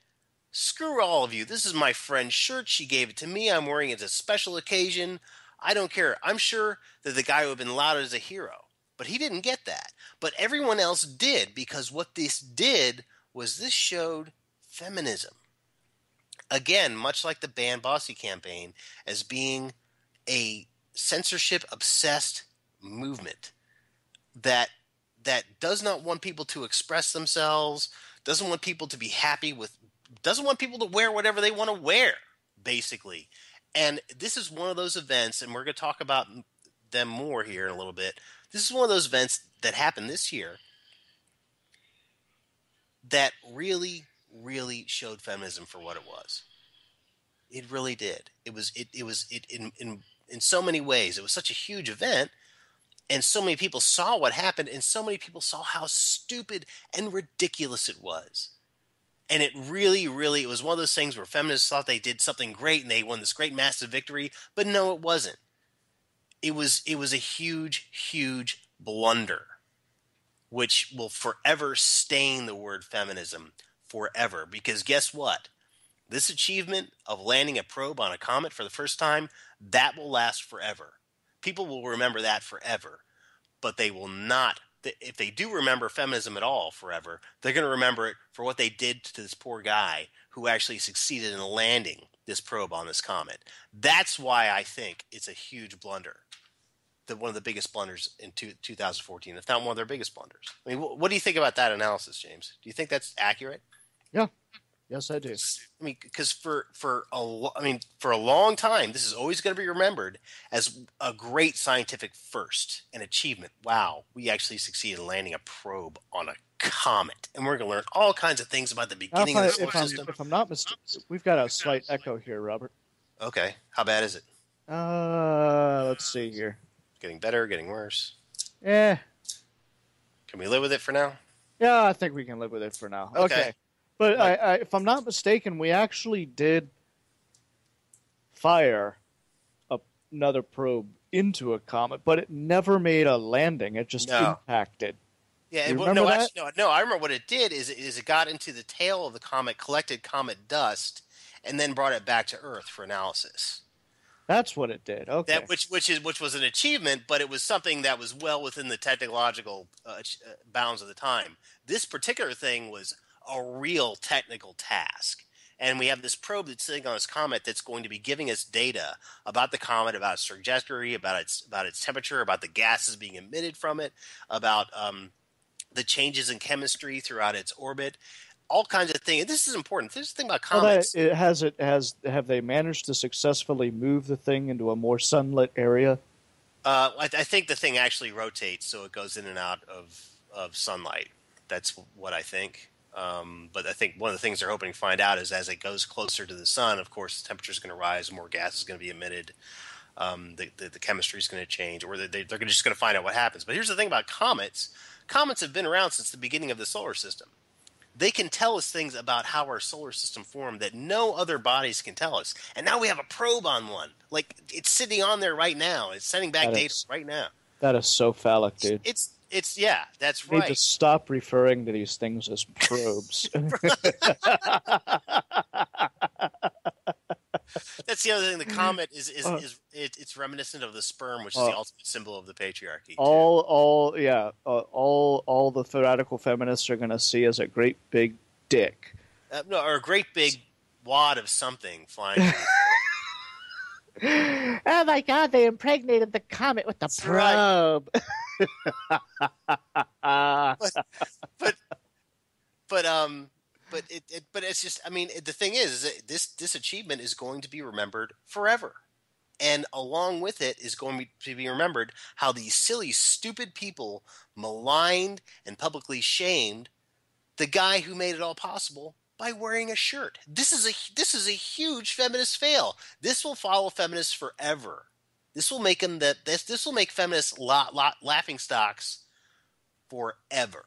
"Screw all of you. This is my friend's shirt. She gave it to me. I'm wearing it as a special occasion. I don't care." I'm sure that the guy would have been lauded as a hero, but he didn't get that. But everyone else did, because what this did was this showed feminism. Again, much like the Ban Bossy campaign, as being a censorship-obsessed movement that does not want people to express themselves, doesn't want people to be happy with, doesn't want people to wear whatever they want to wear, basically. And this is one of those events, and we're going to talk about them more here in a little bit. This is one of those events that happened this year that really, really showed feminism for what it was. It really did. It was in so many ways. It was such a huge event, and so many people saw what happened, and so many people saw how stupid and ridiculous it was. And it really, really, it was one of those things where feminists thought they did something great and they won this great massive victory, but no, it wasn't. It was a huge, huge blunder, which will forever stain the word feminism forever. Because guess what? This achievement of landing a probe on a comet for the first time, that will last forever. People will remember that forever, but they will not. If they do remember feminism at all forever, they're going to remember it for what they did to this poor guy who actually succeeded in landing this probe on this comet. That's why I think it's a huge blunder. One of the biggest blunders in 2014, if not one of their biggest blunders. I mean, what do you think about that analysis, James? Do you think that's accurate? Yeah. Yes, I do. I mean, because for a long time, this is always going to be remembered as a great scientific first, an achievement. Wow, we actually succeeded in landing a probe on a comet, and we're going to learn all kinds of things about the beginning of the solar system. If I'm not mistaken, we've got a slight echo here, Robert. Okay, how bad is it? Let's see here. Getting better, getting worse? Yeah. Can we live with it for now? Yeah, I think we can live with it for now. Okay. But if I'm not mistaken, we actually did fire another probe into a comet, but it never made a landing. It just impacted. Yeah, you remember that? No, I remember what it did is it got into the tail of the comet, collected comet dust, and then brought it back to Earth for analysis. That's what it did. Okay. Which was an achievement, but it was something that was well within the technological bounds of the time. This particular thing was a real technical task. And we have this probe that's sitting on this comet that's going to be giving us data about the comet, about its trajectory, about its temperature, about the gases being emitted from it, about the changes in chemistry throughout its orbit, all kinds of things. And this is important. This is the thing about comets. Have they managed to successfully move the thing into a more sunlit area? I think the thing actually rotates, so it goes in and out of sunlight. That's what I think. But I think one of the things they're hoping to find out is as it goes closer to the sun, of course, the temperature is going to rise, more gas is going to be emitted, the chemistry is going to change, or they're just going to find out what happens. But here's the thing about comets. Comets have been around since the beginning of the solar system. They can tell us things about how our solar system formed that no other bodies can tell us. And now we have a probe on one. Like, it's sitting on there right now. It's sending back data right now. That is so phallic, dude. Yeah, that's right. We need to stop referring to these things as probes. That's the other thing. The comet it's reminiscent of the sperm, which is the ultimate symbol of the patriarchy. All the radical feminists are going to see as a great big dick. Or a great big wad of something flying. Oh my God! They impregnated the comet with the probe. But it's just. I mean, the thing is that this achievement is going to be remembered forever, and along with it is going to be remembered how these silly, stupid people maligned and publicly shamed the guy who made it all possible by wearing a shirt. This is a huge feminist fail. This will follow feminists forever. This will make them this will make feminists laughing stocks forever.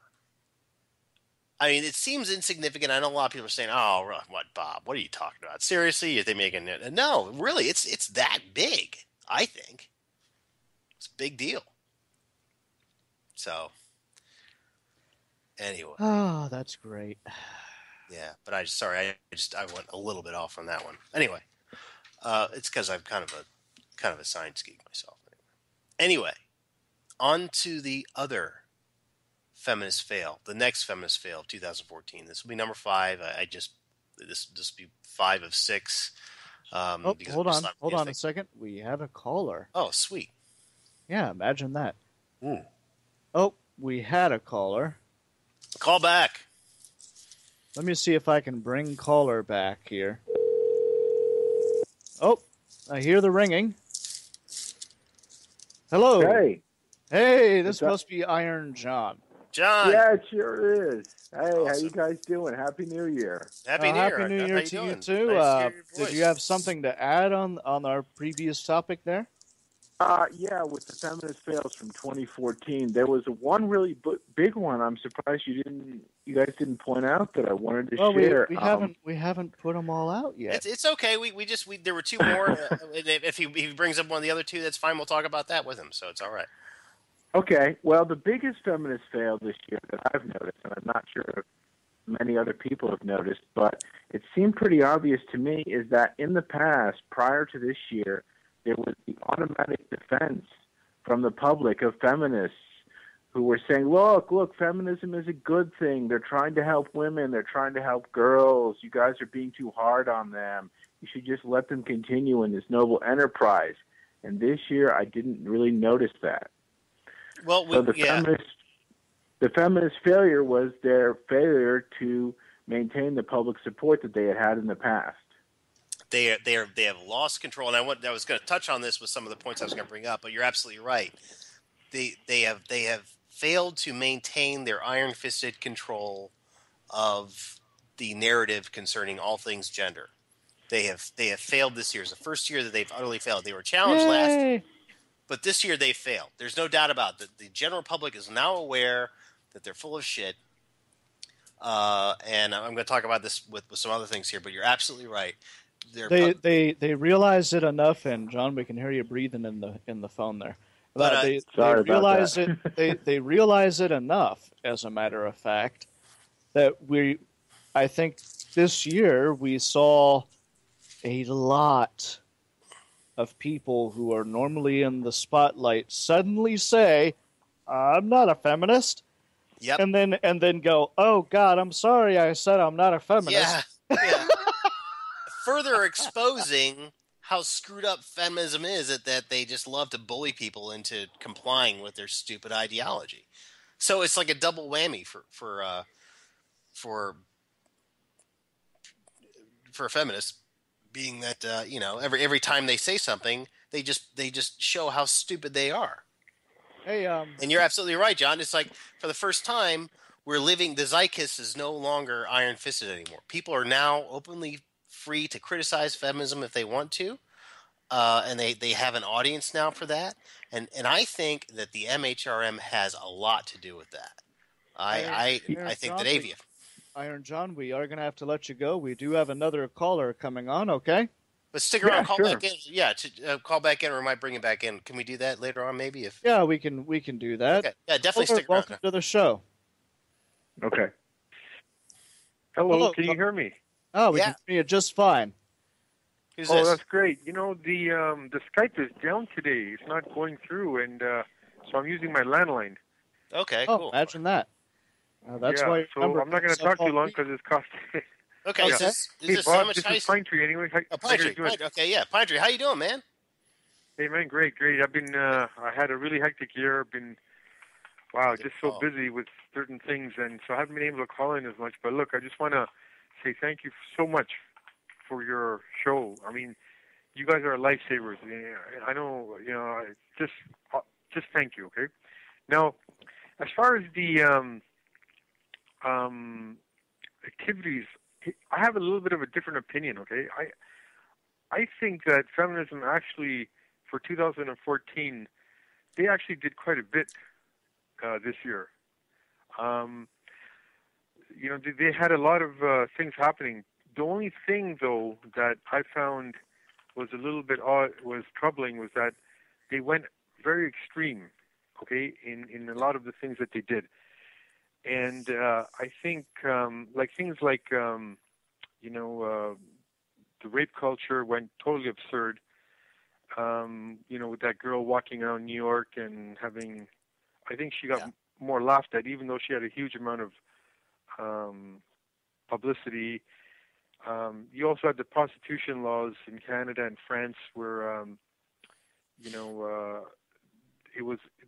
I mean, it seems insignificant. I know a lot of people are saying, "Oh, what, Bob? What are you talking about? Seriously? Are they making it?" No, really, it's that big. I think it's a big deal. So, anyway. Oh, that's great. Yeah, but I went a little bit off on that one. Anyway, it's because I'm kind of a science geek myself. Anyway, on to the other feminist fail, the next feminist fail of 2014. This will be number 5. This will be 5 of 6. Oh, Because hold on a second. We have a caller. Oh, sweet. Yeah, imagine that. Ooh. Oh, we had a caller. Call back. Let me see if I can bring caller back here. Oh, I hear the ringing. Hello. Hey, this must be Iron John. John. Yeah, it sure is. Hey, Awesome. How you guys doing? Happy New Year. Happy New Year. Happy New Year to you too. Nice to Did you have something to add on our previous topic there? Yeah, with the feminist fails from 2014, there was one really big one. I'm surprised you guys didn't point out that I wanted to share. We haven't put them all out yet. It's okay. We there were 2 more. If he brings up one of the other 2, that's fine. We'll talk about that with him. So it's all right. Okay. Well, the biggest feminist fail this year that I've noticed, and I'm not sure if many other people have noticed, but it seemed pretty obvious to me, is that in the past, prior to this year, there was the automatic defense from the public of feminists who were saying, look, feminism is a good thing. They're trying to help women. They're trying to help girls. You guys are being too hard on them. You should just let them continue in this noble enterprise. And this year, I didn't really notice that. Well, the feminist failure was their failure to maintain the public support that they had in the past. They have lost control, and I was going to touch on this with some of the points I was going to bring up, but you're absolutely right. They have failed to maintain their iron-fisted control of the narrative concerning all things gender. They have failed this year. It's the first year that they've utterly failed. They were challenged last, but this year they failed. There's no doubt about it. The general public is now aware that they're full of shit. And I'm going to talk about this with some other things here, but you're absolutely right. They realize it enough, and John, we can hear you breathing in the phone there. They realize it enough, as a matter of fact, that I think this year we saw a lot of people who are normally in the spotlight suddenly say, "I'm not a feminist." Yep. And then go, "Oh God, I'm sorry, I said I'm not a feminist." Yeah. Further exposing how screwed up feminism is that they just love to bully people into complying with their stupid ideology. So it's like a double whammy for feminists, being that every time they say something, they just show how stupid they are. Hey, and you're absolutely right, John. It's like for the first time the zeitgeist is no longer iron-fisted anymore. People are now openly free to criticize feminism if they want to, and they have an audience now for that. And I think that the MHRM has a lot to do with that. I think that AVIA. Iron John, we are going to have to let you go. We do have another caller coming on, okay? But stick around, call back in. Yeah, call back in, or we might bring it back in. Can we do that later on, maybe? Yeah, we can do that. Okay. Yeah, definitely stick around. Welcome to the show. Okay. Hello, can you hear me? Oh, we can hear you just fine. Who's this? That's great. The Skype is down today. It's not going through, and so I'm using my landline. Okay, cool. Imagine that. That's why. So I'm not going to talk too long because it's costing. Okay, yeah. is this Bob, Sandwich this is Pine Tree anyway. Pine Tree. Okay, yeah, Pine Tree. How you doing, man? Hey, man, great. I've been, I had a really hectic year. I've been, just so busy with certain things, and so I haven't been able to call in as much. But look, I just want to say thank you so much for your show. I mean, you guys are lifesavers. I know, just thank you, okay? Now, as far as the activities, I have a little bit of a different opinion, okay? I think that feminism actually, for 2014, they actually did quite a bit this year. They had a lot of things happening. The only thing, though, that I found was a little bit was troubling, was that they went very extreme, okay, in a lot of the things that they did. And I think like things like the rape culture went totally absurd. With that girl walking around New York and having, I think she got more laughed at, even though she had a huge amount of publicity. You also had the prostitution laws in Canada and France, where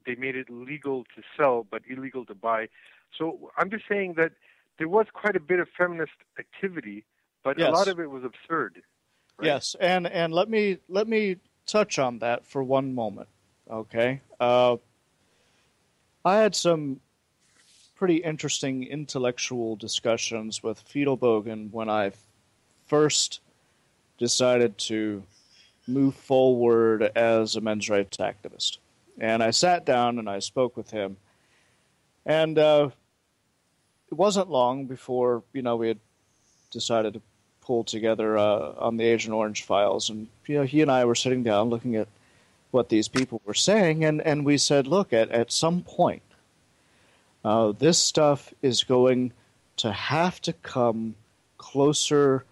they made it legal to sell but illegal to buy. So I'm just saying that there was quite a bit of feminist activity, but a lot of it was absurd. Right? Yes, and let me touch on that for one moment, okay? I had some pretty interesting intellectual discussions with Fiedelbogen when I first decided to move forward as a men's rights activist. And I sat down and I spoke with him. And it wasn't long before, we had decided to pull together on the Agent Orange files. And, he and I were sitting down looking at what these people were saying. And we said, look, at some point, this stuff is going to have to come closer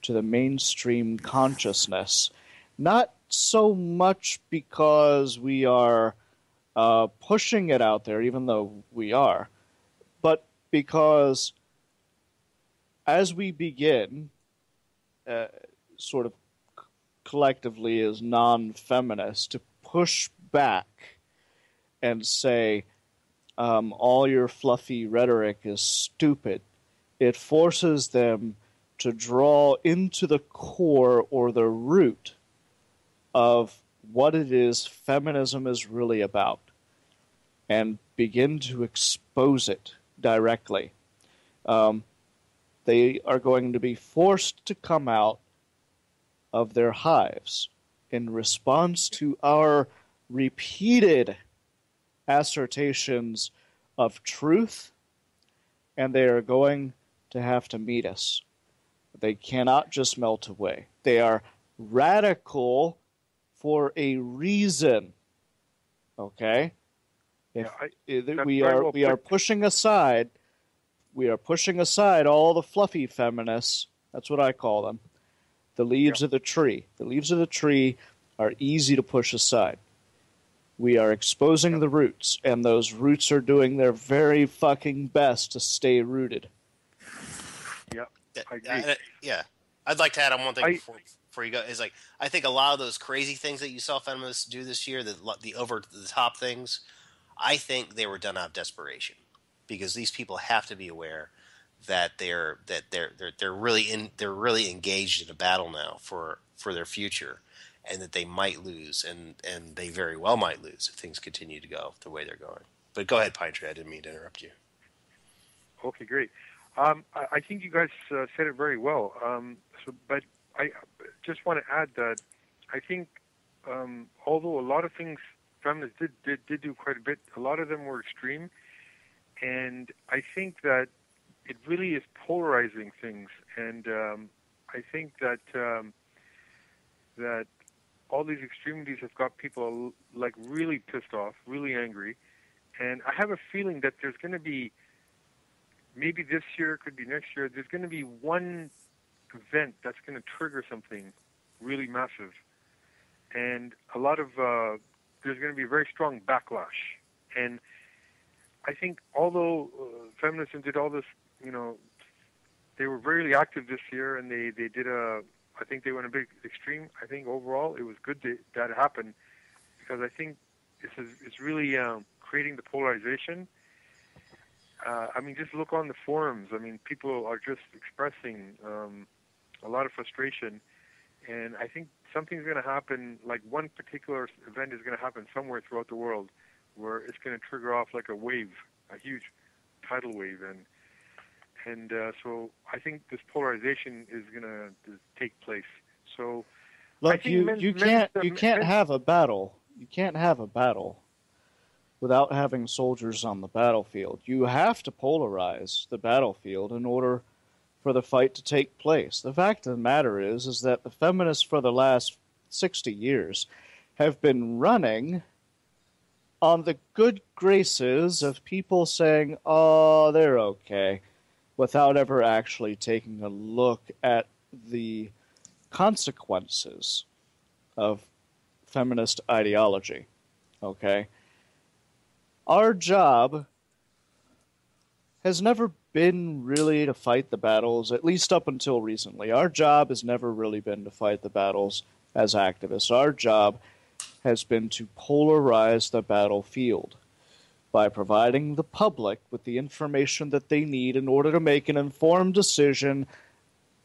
to the mainstream consciousness. Not so much because we are pushing it out there, even though we are, but because as we begin, sort of collectively as non-feminists, to push back and say, all your fluffy rhetoric is stupid, it forces them to draw into the core or the root of what it is feminism is really about and begin to expose it directly. They are going to be forced to come out of their hives in response to our repeated assertions of truth, and they are going to have to meet us. They cannot just melt away. They are radical for a reason. Okay? We are pushing aside all the fluffy feminists. That's what I call them. The leaves of the tree. The leaves of the tree are easy to push aside. We are exposing the roots, and those roots are doing their very fucking best to stay rooted. Yeah, I agree. I'd like to add on one thing before you go. Is like, I think a lot of those crazy things that you saw feminists do this year, the over the top things, I think they were done out of desperation, because these people have to be aware that they're really engaged in a battle now for their future, and that they might lose, and they very well might lose if things continue to go the way they're going. But go ahead, Pine Tree. I didn't mean to interrupt you. Okay, great. I think you guys said it very well. But I just want to add that I think although a lot of things feminists did do quite a bit, a lot of them were extreme, and I think that it really is polarizing things. And I think that that all these extremities have got people like really pissed off, really angry, and I have a feeling that there's going to be, maybe this year, could be next year, there's going to be one event that's going to trigger something really massive, and a lot of there's going to be a very strong backlash. And I think although feminism did all this, they were very active this year, and they did I think they went a big extreme. I think overall it was good that it happened, because I think it's really creating the polarization. I mean, just look on the forums. I mean, people are just expressing a lot of frustration, and I think something's going to happen, like one particular event is going to happen somewhere throughout the world where it's going to trigger off like a wave, a huge tidal wave, and so I think this polarization is going to take place. So, look, you can't have a battle. You can't have a battle without having soldiers on the battlefield. You have to polarize the battlefield in order for the fight to take place. The fact of the matter is that the feminists for the last 60 years have been running on the good graces of people saying, oh, they're okay, without ever actually taking a look at the consequences of feminist ideology. Okay? Our job has never been really to fight the battles, at least up until recently. Our job has never really been to fight the battles as activists. Our job has been to polarize the battlefield by providing the public with the information that they need in order to make an informed decision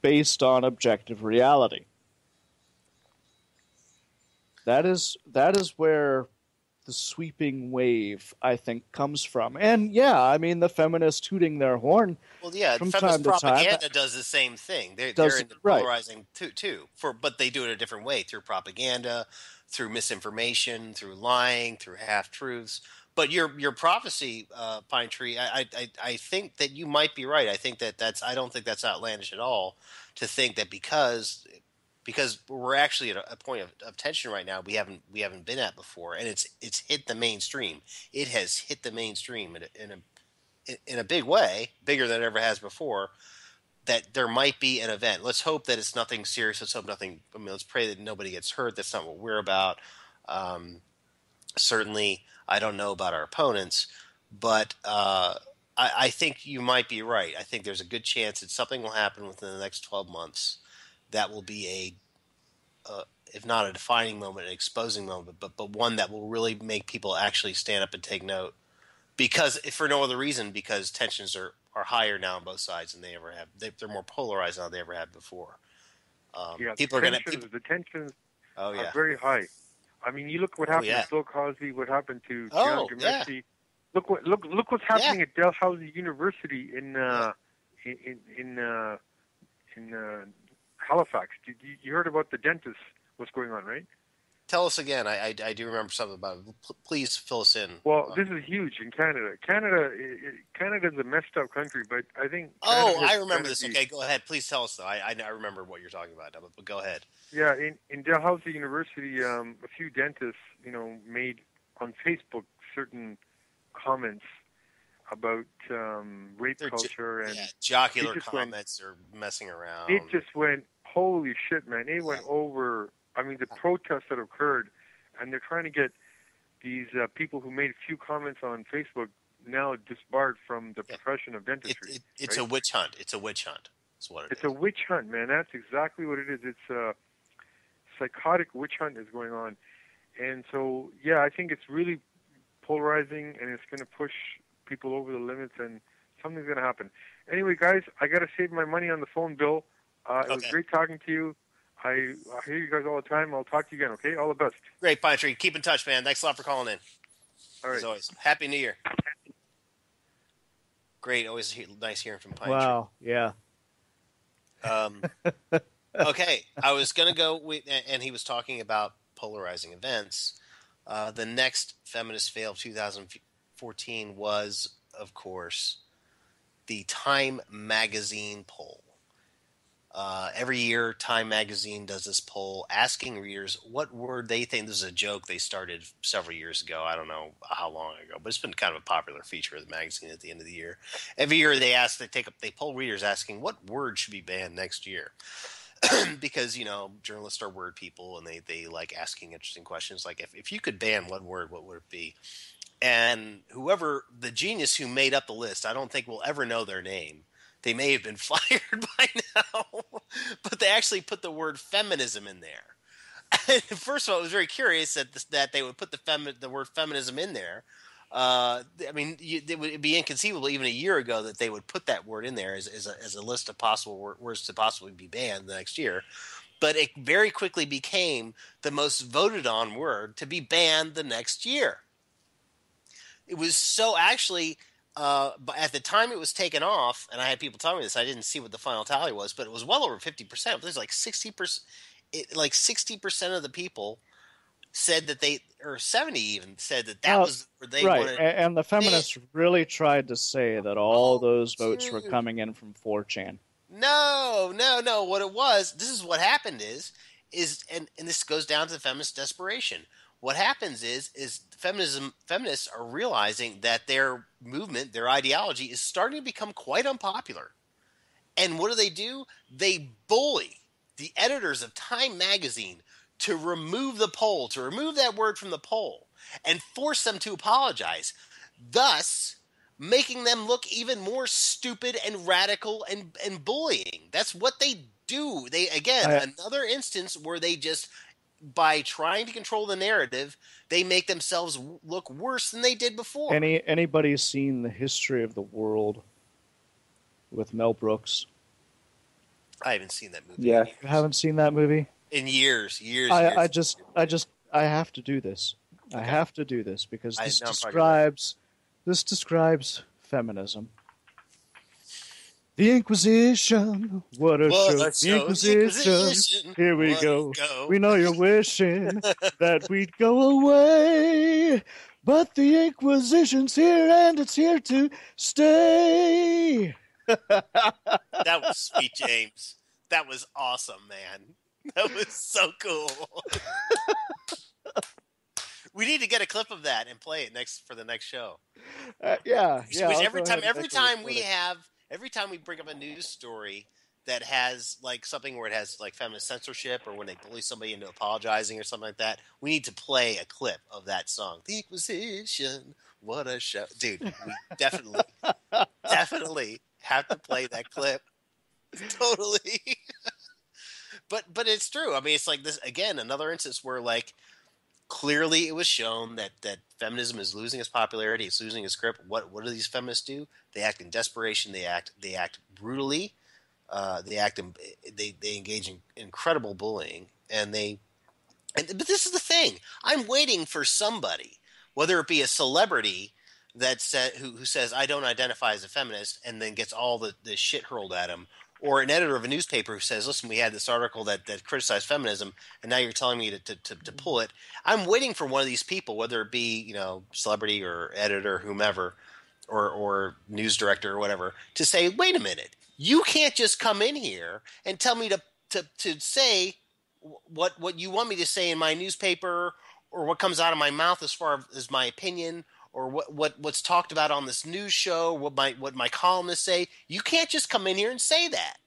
based on objective reality. That is where the sweeping wave, I think, comes from. And yeah, I mean, the feminists tooting their horn. Well, yeah, from feminist time to propaganda time, does the same thing. They're into right. polarizing too. But they do it a different way, through propaganda, through misinformation, through lying, through half truths. But your prophecy, Pine Tree, I think that you might be right. I think I don't think that's outlandish at all to think that because we're actually at a point of tension right now we haven't been at before, and it's hit the mainstream. It has hit the mainstream in a big way, bigger than it ever has before. That there might be an event. Let's hope that it's nothing serious. Let's hope nothing. I mean, let's pray that nobody gets hurt. That's not what we're about. Certainly, I don't know about our opponents, but I think you might be right. I think there's a good chance that something will happen within the next 12 months that will be if not a defining moment, an exposing moment, but one that will really make people actually stand up and take note. Because, for no other reason, because tensions are higher now on both sides than they ever have. They're more polarized now than they ever have before. People the tensions are very high. I mean, you look what happened to Bill Cosby, what happened to John Gomez. Yeah. Look what's happening at Dalhousie University in Halifax. You heard about the dentist? What's going on, right? Tell us again. I do remember something about it. Please fill us in. Well, this is huge in Canada. Canada's a messed up country, but I think. I remember this. Okay, go ahead. Please tell us though. I remember what you're talking about, but go ahead. Yeah, in Dalhousie University, a few dentists, made on Facebook certain comments about rape culture and jocular comments or messing around. It just went, holy shit, man! It went over. I mean, the protests that occurred, and they're trying to get these people who made a few comments on Facebook now disbarred from the profession of dentistry. It's a witch hunt. It's a witch hunt. That's what it is. It's a witch hunt, man. That's exactly what it is. It's a psychotic witch hunt is going on. And so, yeah, I think it's really polarizing, and it's going to push people over the limits, and something's going to happen. Anyway, guys, I got to save my money on the phone bill. It was great talking to you. I hear you guys all the time. I'll talk to you again, okay? All the best. Great, Pine Tree. Keep in touch, man. Thanks a lot for calling in. All right. As always. Happy New Year. Great. Always nice hearing from Pine Tree. Wow, yeah. Okay, I was going to go with, and he was talking about polarizing events. The next Feminist Fail of 2014 was, of course, the Time Magazine poll. Every year, Time Magazine does this poll asking readers what word they think. This is a joke they started several years ago. I don't know how long ago, but it's been kind of a popular feature of the magazine at the end of the year. Every year they poll readers asking what word should be banned next year. Because, journalists are word people, and they like asking interesting questions. Like, if you could ban one word, what would it be? And the genius who made up the list, I don't think we'll ever know their name. They may have been fired by now, but they actually put the word feminism in there. First of all, it was very curious that they would put the word feminism in there. I mean, it would be inconceivable even a year ago that they would put that word in there as a list of possible words to possibly be banned the next year. But it very quickly became the most voted on word to be banned the next year. It was so actually... but at the time it was taken off, and I had people telling me this, I didn't see what the final tally was, but it was well over 50%. There's like 60%, like 60% of the people said that or 70 even said that was where they wanted. And the feminists really tried to say that all those votes were coming in from 4chan. No. What it was, this is what happened is, and this goes down to the feminist desperation. what happens is feminists are realizing that their movement, their ideology, is starting to become quite unpopular. And what do? They bully the editors of Time magazine to remove the poll, to remove that word from the poll, and force them to apologize, thus making them look even more stupid and radical and bullying. That's what they do. Another instance where they just, by trying to control the narrative, they make themselves look worse than they did before. Anybody seen The History of the World with Mel Brooks? I haven't seen that movie. Yeah. You haven't seen that movie? In years. I have to do this. Okay. I have to do this because this describes feminism. The Inquisition. What a show. The Inquisition. Here we go. We know you're wishing that we'd go away. But the Inquisition's here and it's here to stay. That was sweet, James. That was awesome, man. That was so cool. We need to get a clip of that and play it for the next show. Yeah. Every time we bring up a news story that has like something where it has like feminist censorship, or when they bully somebody into apologizing or something like that, we need to play a clip of that song. The Inquisition, what a show, dude! We definitely have to play that clip. Totally. But it's true. I mean, it's like this again, another instance where like clearly it was shown that feminism is losing its popularity, it's losing its grip. What do these feminists do? They act in desperation. They act brutally. They engage in incredible bullying, but this is the thing. I'm waiting for somebody, whether it be a celebrity who says I don't identify as a feminist, and then gets all the shit hurled at him, or an editor of a newspaper who says, listen, we had this article that criticized feminism, and now you're telling me to pull it. I'm waiting for one of these people, whether it be, celebrity or editor, whomever, or news director or whatever, to say, wait a minute, you can't just come in here and tell me to say what you want me to say in my newspaper, or what comes out of my mouth as far as my opinion, or what's talked about on this news show, what my columnists say. You can't just come in here and say that.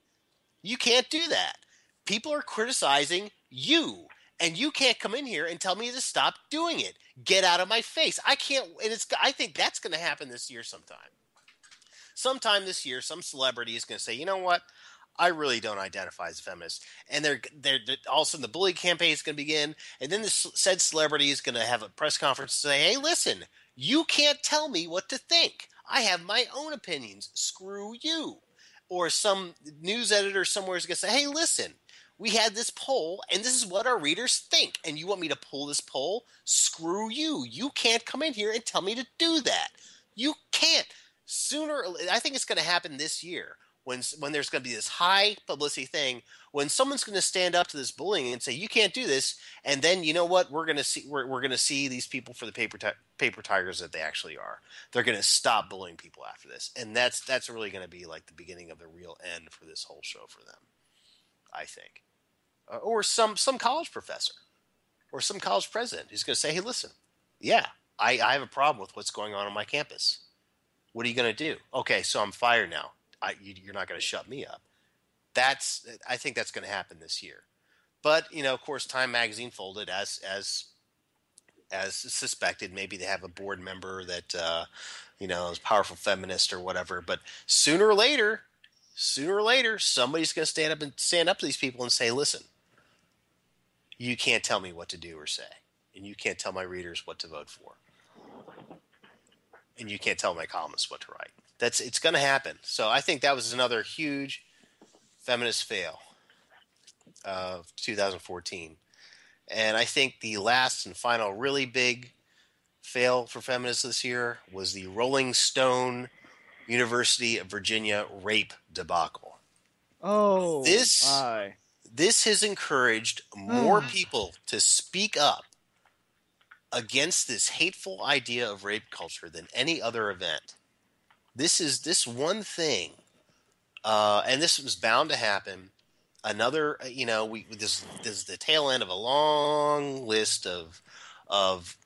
You can't do that. People are criticizing you, and you can't come in here and tell me to stop doing it. Get out of my face. I can't. And I think that's going to happen this year sometime. Sometime this year, some celebrity is going to say, you know what? I really don't identify as a feminist. And they're all of a sudden the bully campaign is going to begin, and then this said celebrity is going to have a press conference and say, hey, listen, you can't tell me what to think. I have my own opinions. Screw you. Or some news editor somewhere is going to say, hey, listen, we had this poll, and this is what our readers think, and you want me to pull this poll? Screw you. You can't come in here and tell me to do that. You can't. I think it's going to happen this year. When there's going to be this high publicity thing, when someone's going to stand up to this bullying and say you can't do this, and then you know what, we're going to see these people for the paper tigers that they actually are. They're going to stop bullying people after this, and that's really going to be like the beginning of the real end for this whole show for them, I think. Or some college professor or some college president who's going to say, hey, listen, yeah, I have a problem with what's going on my campus. What are you going to do? Okay, so I'm fired now. You're not going to shut me up. I think that's going to happen this year. But, of course, Time magazine folded as suspected. Maybe they have a board member that, is a powerful feminist or whatever. But sooner or later, somebody's going to stand up to these people and say, listen, you can't tell me what to do or say. And you can't tell my readers what to vote for. And you can't tell my columnists what to write. It's going to happen. So I think that was another huge feminist fail of 2014. And I think the last and final really big fail for feminists this year was the Rolling Stone University of Virginia rape debacle. Oh, this has encouraged more people to speak up against this hateful idea of rape culture than any other event. This one thing, and this was bound to happen. Another, this is the tail end of a long list of of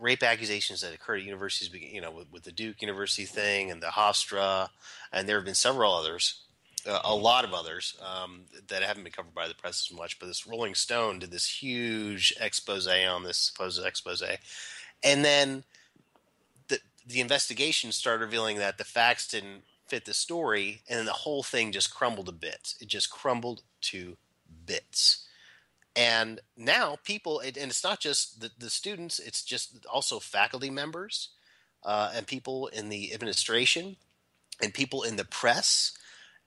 rape accusations that occurred at universities, with the Duke University thing and the Hofstra, and there have been several others, a lot of others that haven't been covered by the press as much. But this Rolling Stone did this huge expose on this supposed expose, and then the investigation started revealing that the facts didn't fit the story, and then the whole thing just crumbled to bits. It just crumbled to bits. And now people, and it's not just the students, it's just also faculty members and people in the administration and people in the press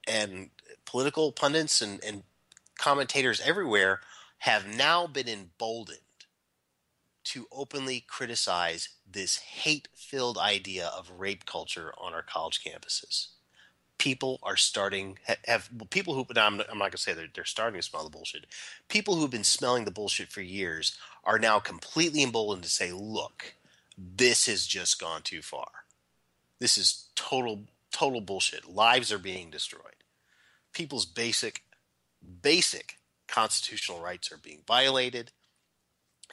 and political pundits and commentators everywhere have now been emboldened to openly criticize this hate-filled idea of rape culture on our college campuses. People are starting people who, I'm not going to say they're starting to smell the bullshit. People who've been smelling the bullshit for years are now completely emboldened to say, look, this has just gone too far. This is total bullshit. Lives are being destroyed. People's basic constitutional rights are being violated.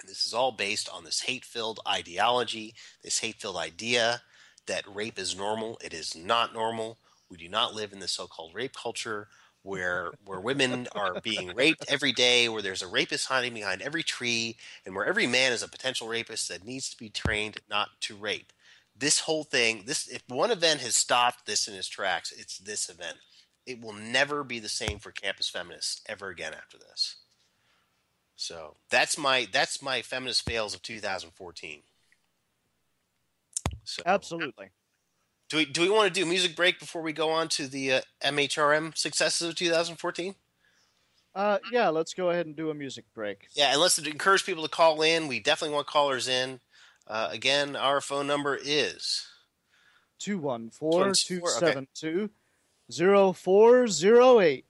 And this is all based on this hate-filled ideology, this hate-filled idea that rape is normal. It is not normal. We do not live in the so-called rape culture where women are being raped every day, where there's a rapist hiding behind every tree, and where every man is a potential rapist that needs to be trained not to rape. This whole thing, if one event has stopped this in its tracks, it's this event. It will never be the same for campus feminists ever again after this. So that's my feminist fails of 2014. So Absolutely. Do we want to do a music break before we go on to the MHRM successes of 2014? Yeah, let's go ahead and do a music break. Yeah, and let's encourage people to call in. We definitely want callers in. Again, our phone number is 214-272-0408.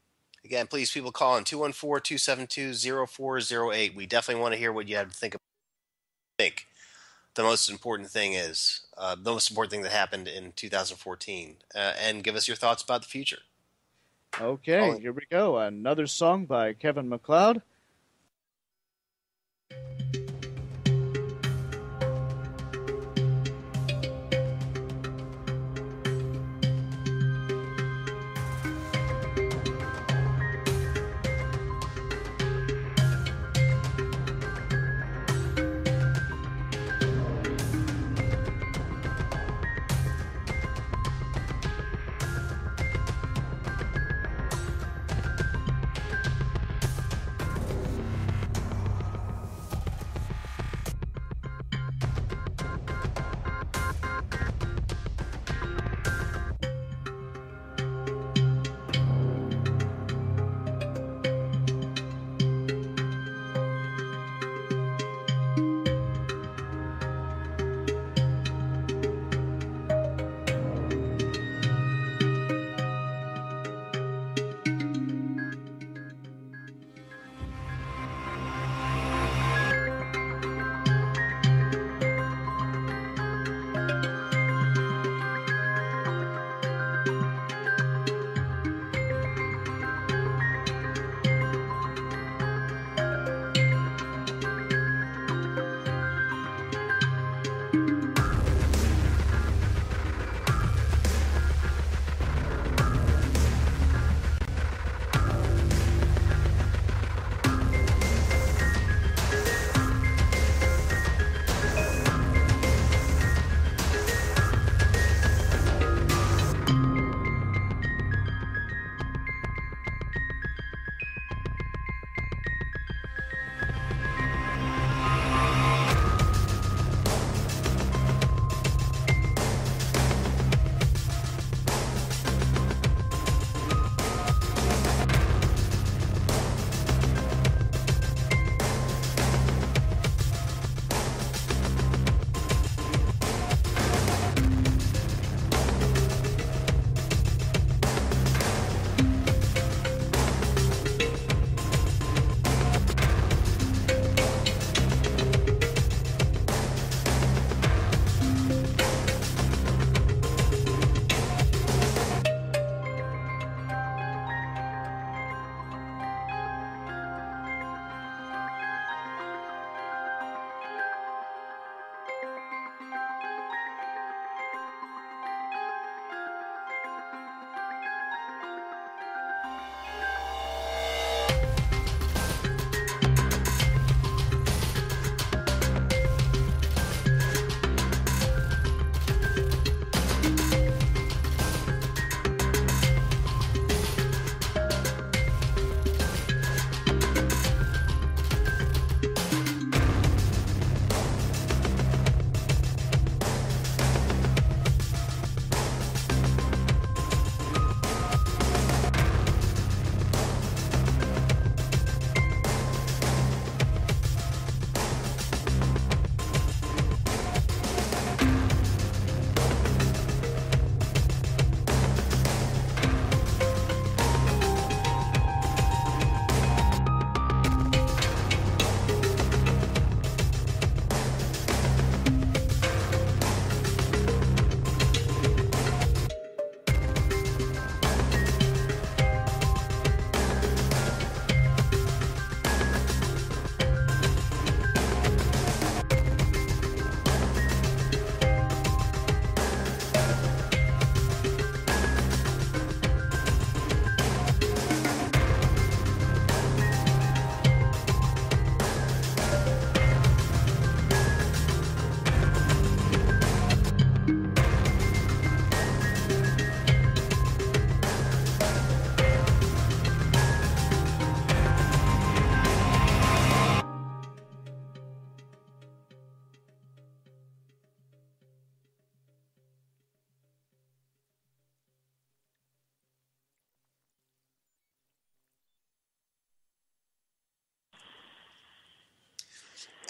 Again, please, people call in 214-272-0408. We definitely want to hear what you have to think. The most important thing is the most important thing that happened in 2014, and give us your thoughts about the future. Okay, here we go. Another song by Kevin MacLeod.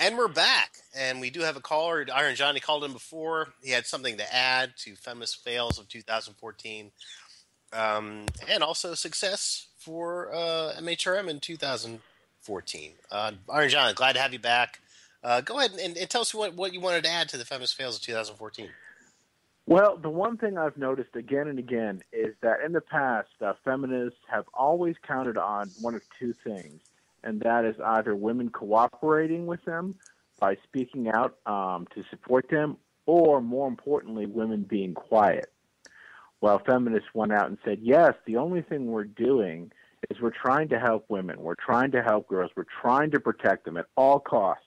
And we're back, and we do have a caller. Iron Johnny called in before. He had something to add to Feminist Fails of 2014, and also success for MHRM in 2014. Iron Johnny, glad to have you back. Go ahead and tell us what you wanted to add to the Feminist Fails of 2014. Well, the one thing I've noticed again and again is that in the past, feminists have always counted on one of two things, and that is either women cooperating with them by speaking out to support them, or more importantly, women being quiet. Well, feminists went out and said, yes, the only thing we're doing is we're trying to help women. We're trying to help girls. We're trying to protect them at all costs.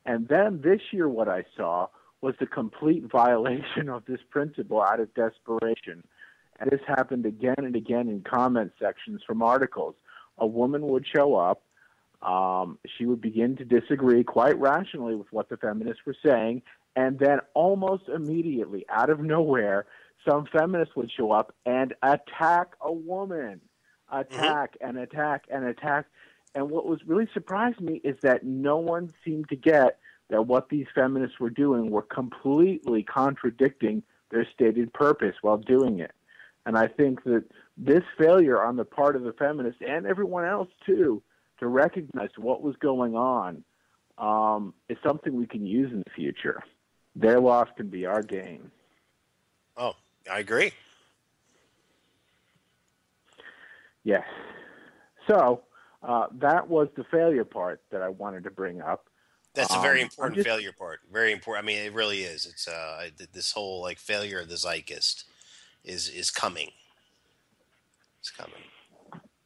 And then this year what I saw was the complete violation of this principle out of desperation. And this happened again and again in comment sections from articles. A woman would show up. She would begin to disagree quite rationally with what the feminists were saying, and then almost immediately, out of nowhere, some feminists would show up and attack a woman. Attack and attack and attack. And what was really surprised me is that no one seemed to get that what these feminists were doing were completely contradicting their stated purpose while doing it. And I think that this failure on the part of the feminists and everyone else, too, to recognize what was going on is something we can use in the future. Their loss can be our gain. Oh, I agree. Yes. So that was the failure part that I wanted to bring up. That's a very important failure part. Very important. I mean, it really is. It's this whole like failure of the zeitgeist is coming. It's coming.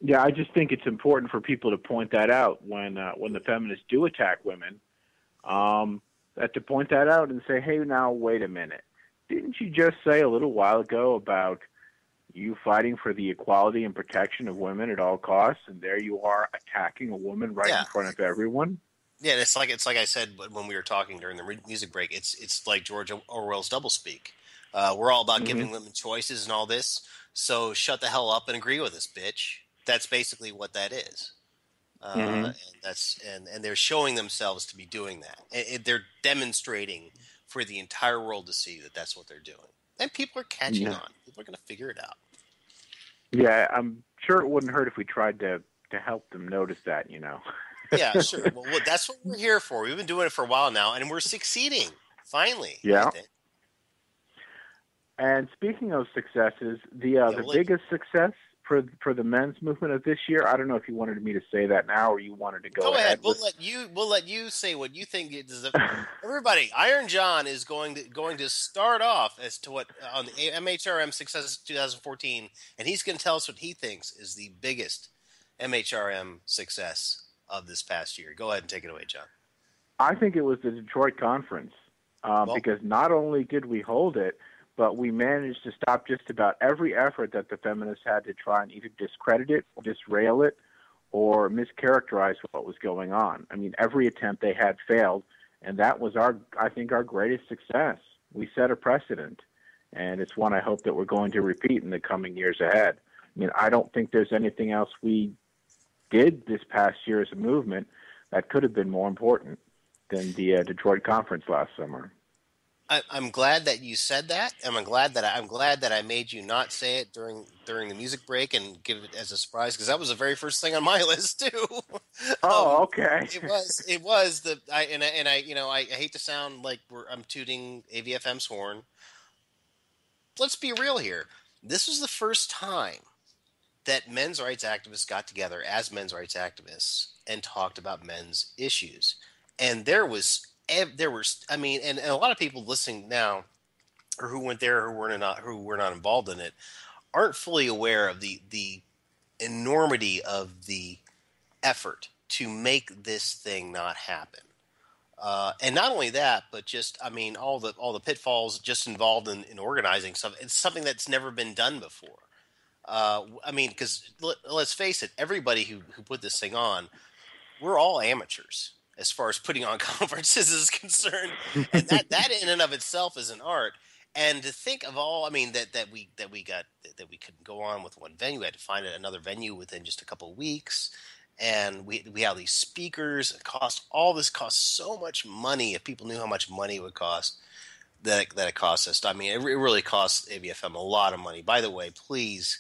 Yeah, I just think it's important for people to point that out when the feminists do attack women. That to point that out and say, hey, now wait a minute. Didn't you just say a little while ago about you fighting for the equality and protection of women at all costs, and there you are attacking a woman right in front of everyone? Yeah, it's like I said when we were talking during the music break. It's like George Orwell's doublespeak. We're all about giving women choices and all this. So shut the hell up and agree with us, bitch. That's basically what that is. And they're showing themselves to be doing that. They're demonstrating for the entire world to see that that's what they're doing. And people are catching on. People are going to figure it out. Yeah, I'm sure it wouldn't hurt if we tried to help them notice that, you know. Yeah, sure. Well, that's what we're here for. We've been doing it for a while now, and we're succeeding, finally. Yeah. And speaking of successes, the biggest success for the men's movement of this year, I don't know if you wanted me to say that now or you wanted to go ahead. We'll let you say what you think it is. Everybody, Iron John is going to start off as to what on the MHRM success 2014, and he's going to tell us what he thinks is the biggest MHRM success of this past year. Go ahead and take it away, John. I think it was the Detroit conference because not only did we hold it, but we managed to stop just about every effort that the feminists had to try and either discredit it, disrail it, or mischaracterize what was going on. I mean, every attempt they had failed, and that was I think our greatest success. We set a precedent, and it's one I hope that we're going to repeat in the coming years ahead. I mean, I don't think there's anything else we did this past year as a movement that could have been more important than the Detroit conference last summer. I'm glad that you said that, and I'm glad that I made you not say it during the music break and give it as a surprise because that was the very first thing on my list too. Oh, okay. It was I hate to sound like I'm tooting AVFM's horn. Let's be real here. This was the first time that men's rights activists got together as men's rights activists and talked about men's issues, and there were, I mean, and a lot of people listening now, or who went there, who were not involved in it, aren't fully aware of the enormity of the effort to make this thing not happen. And not only that, but just, I mean, all the pitfalls just involved in organizing stuff. It's something that's never been done before. I mean, because let's face it, everybody who put this thing on, we're all amateurs as far as putting on conferences is concerned, and that in and of itself is an art. And to think of all, I mean, that we couldn't go on with one venue, we had to find another venue within just a couple of weeks, and we have these speakers. All this costs so much money. If people knew how much money it would cost, that it costs us. I mean, it really costs AVFM a lot of money. By the way, please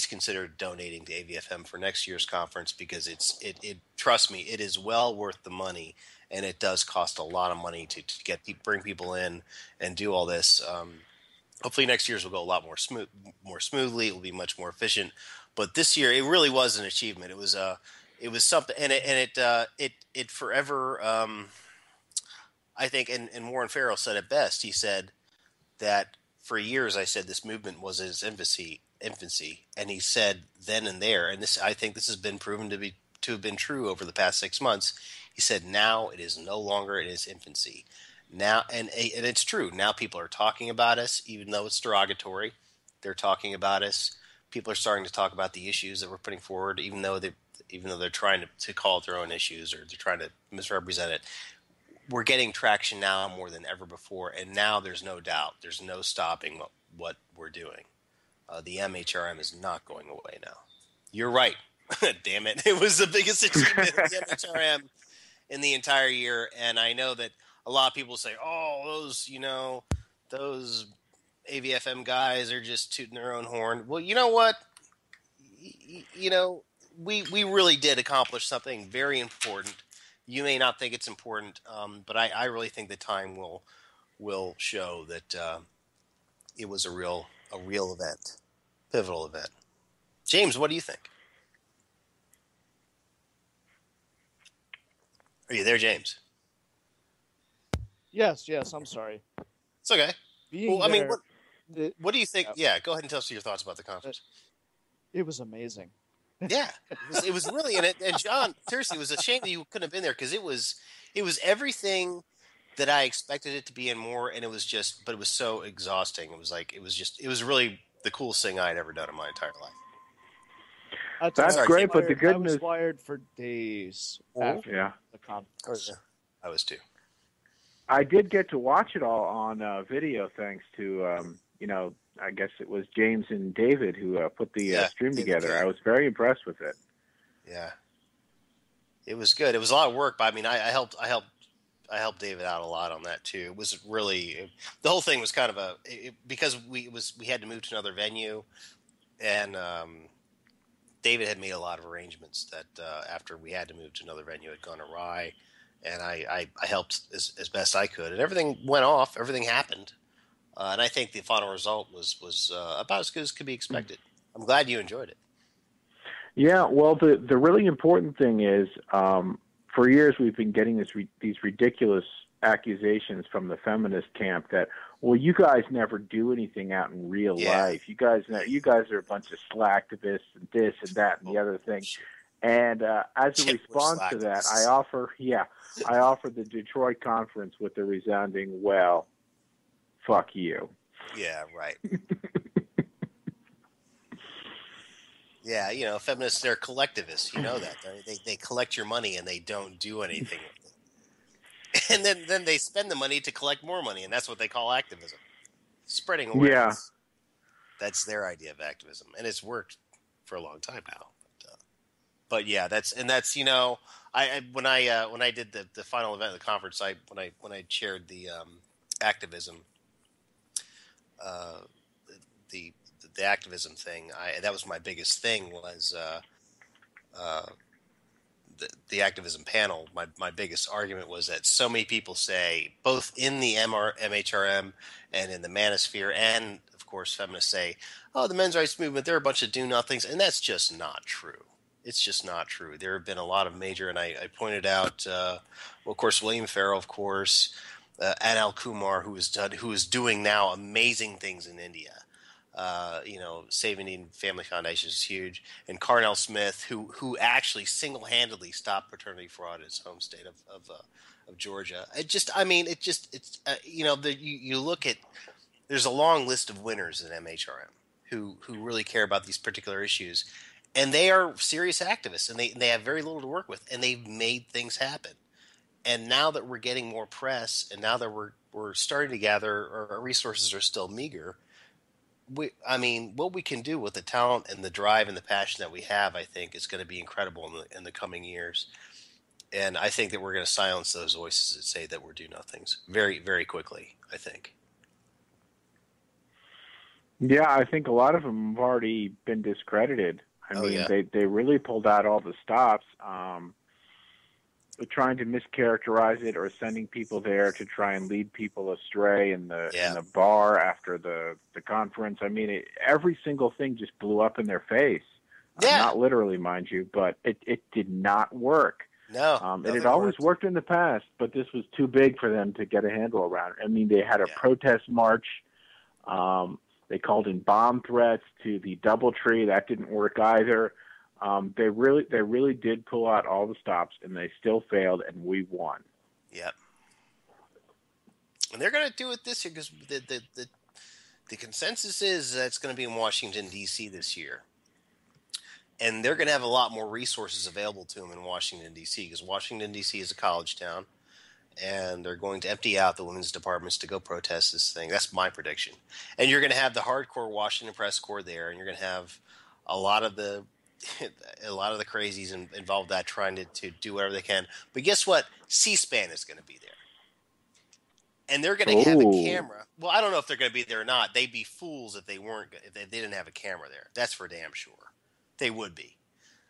consider donating to AVFM for next year's conference, because it trust me, it is well worth the money, and it does cost a lot of money to bring people in and do all this. Hopefully next year's will go a lot more smoothly. It will be much more efficient. But this year, it really was an achievement. It was something, and it forever. I think, and Warren Farrell said it best. He said that for years I said this movement was in its infancy, and he said then and there, and I think this has been proven to have been true over the past 6 months. He said now it is no longer in its infancy. Now, and it's true. Now people are talking about us, even though it's derogatory. They're talking about us. People are starting to talk about the issues that we're putting forward, even though they're trying to call it their own issues, or they're trying to misrepresent it. We're getting traction now more than ever before, and now there's no doubt. There's no stopping what we're doing. The MHRM is not going away now. You're right. Damn it. It was the biggest achievement of the MHRM in the entire year, and I know that a lot of people say, oh, those AVFM guys are just tooting their own horn. Well, you know what? We really did accomplish something very important. You may not think it's important, but I really think the time will show that it was a real event, pivotal event. James, what do you think? Are you there, James? Yes, I'm sorry. It's okay. Being I mean, there, what do you think? Yeah, go ahead and tell us your thoughts about the conference. It was amazing. Yeah, it was really, and John, seriously, it was a shame that you couldn't have been there, because it was everything that I expected it to be and more, and it was so exhausting. It was really the coolest thing I had ever done in my entire life. That's great, but the good I news. was wired for days after the conference. I was too. I did get to watch it all on video, thanks to I guess it was James and David who put the stream together. I was very impressed with it. Yeah, it was good. It was a lot of work, but I mean, I helped David out a lot on that too. It was really, the whole thing was kind of because we had to move to another venue, and David had made a lot of arrangements that after we had to move to another venue had gone awry, and I helped as best I could, and everything went off. Everything happened. And I think the final result was about as good as could be expected. I'm glad you enjoyed it. Yeah, well, the really important thing is, for years we've been getting these ridiculous accusations from the feminist camp that, well, you guys never do anything out in real life. You guys are a bunch of slacktivists and this and that and the other thing. And as a response to that, I offer the Detroit conference with the resounding, well, fuck you. Yeah, right. Yeah, feminists, they're collectivists. You know that. They collect your money and they don't do anything with it. And then they spend the money to collect more money, and that's what they call activism. Spreading awareness. Yeah. That's their idea of activism, and it's worked for a long time now. But yeah, that's when I did the final event of the conference, when I chaired the activism, the activism thing, that was my biggest thing, was the activism panel. My biggest argument was that so many people say, both in the MHRM and in the manosphere, and of course feminists say, oh, the men's rights movement, they're a bunch of do-nothings, and that's just not true. It's just not true. There have been a lot of major, and I pointed out, of course, William Farrell, of course, Anil Kumar, who is doing now amazing things in India. Save Indian Family Foundation is huge, and Carnell Smith, who actually single-handedly stopped paternity fraud in his home state of Georgia. You look at, there's a long list of winners in MHRM who really care about these particular issues, and they are serious activists, and they have very little to work with, and they've made things happen. And now that we're getting more press, and now that we're starting to gather, our resources are still meager, what we can do with the talent and the drive and the passion that we have, I think, is going to be incredible in the coming years. And I think that we're going to silence those voices that say that we're do-nothings very, very quickly, I think. Yeah, I think a lot of them have already been discredited. They really pulled out all the stops. Trying to mischaracterize it or sending people there to try and lead people astray in the bar after the conference. I mean, every single thing just blew up in their face. Not literally, mind you, but it did not work. No, it had always worked in the past, but this was too big for them to get a handle around. I mean, they had a protest march. They called in bomb threats to the DoubleTree. That didn't work either. They really did pull out all the stops, and they still failed, and we won. Yep. And they're going to do it this year because the consensus is that it's going to be in Washington, D.C. this year. And they're going to have a lot more resources available to them in Washington, D.C. because Washington, D.C. is a college town, and they're going to empty out the women's departments to go protest this thing. That's my prediction. And you're going to have the hardcore Washington press corps there, and you're going to have a lot of the crazies involved that trying to do whatever they can. But guess what? C-SPAN is going to be there. And they're going to have a camera. Well, I don't know if they're going to be there or not. They'd be fools if they didn't have a camera there. That's for damn sure. They would be.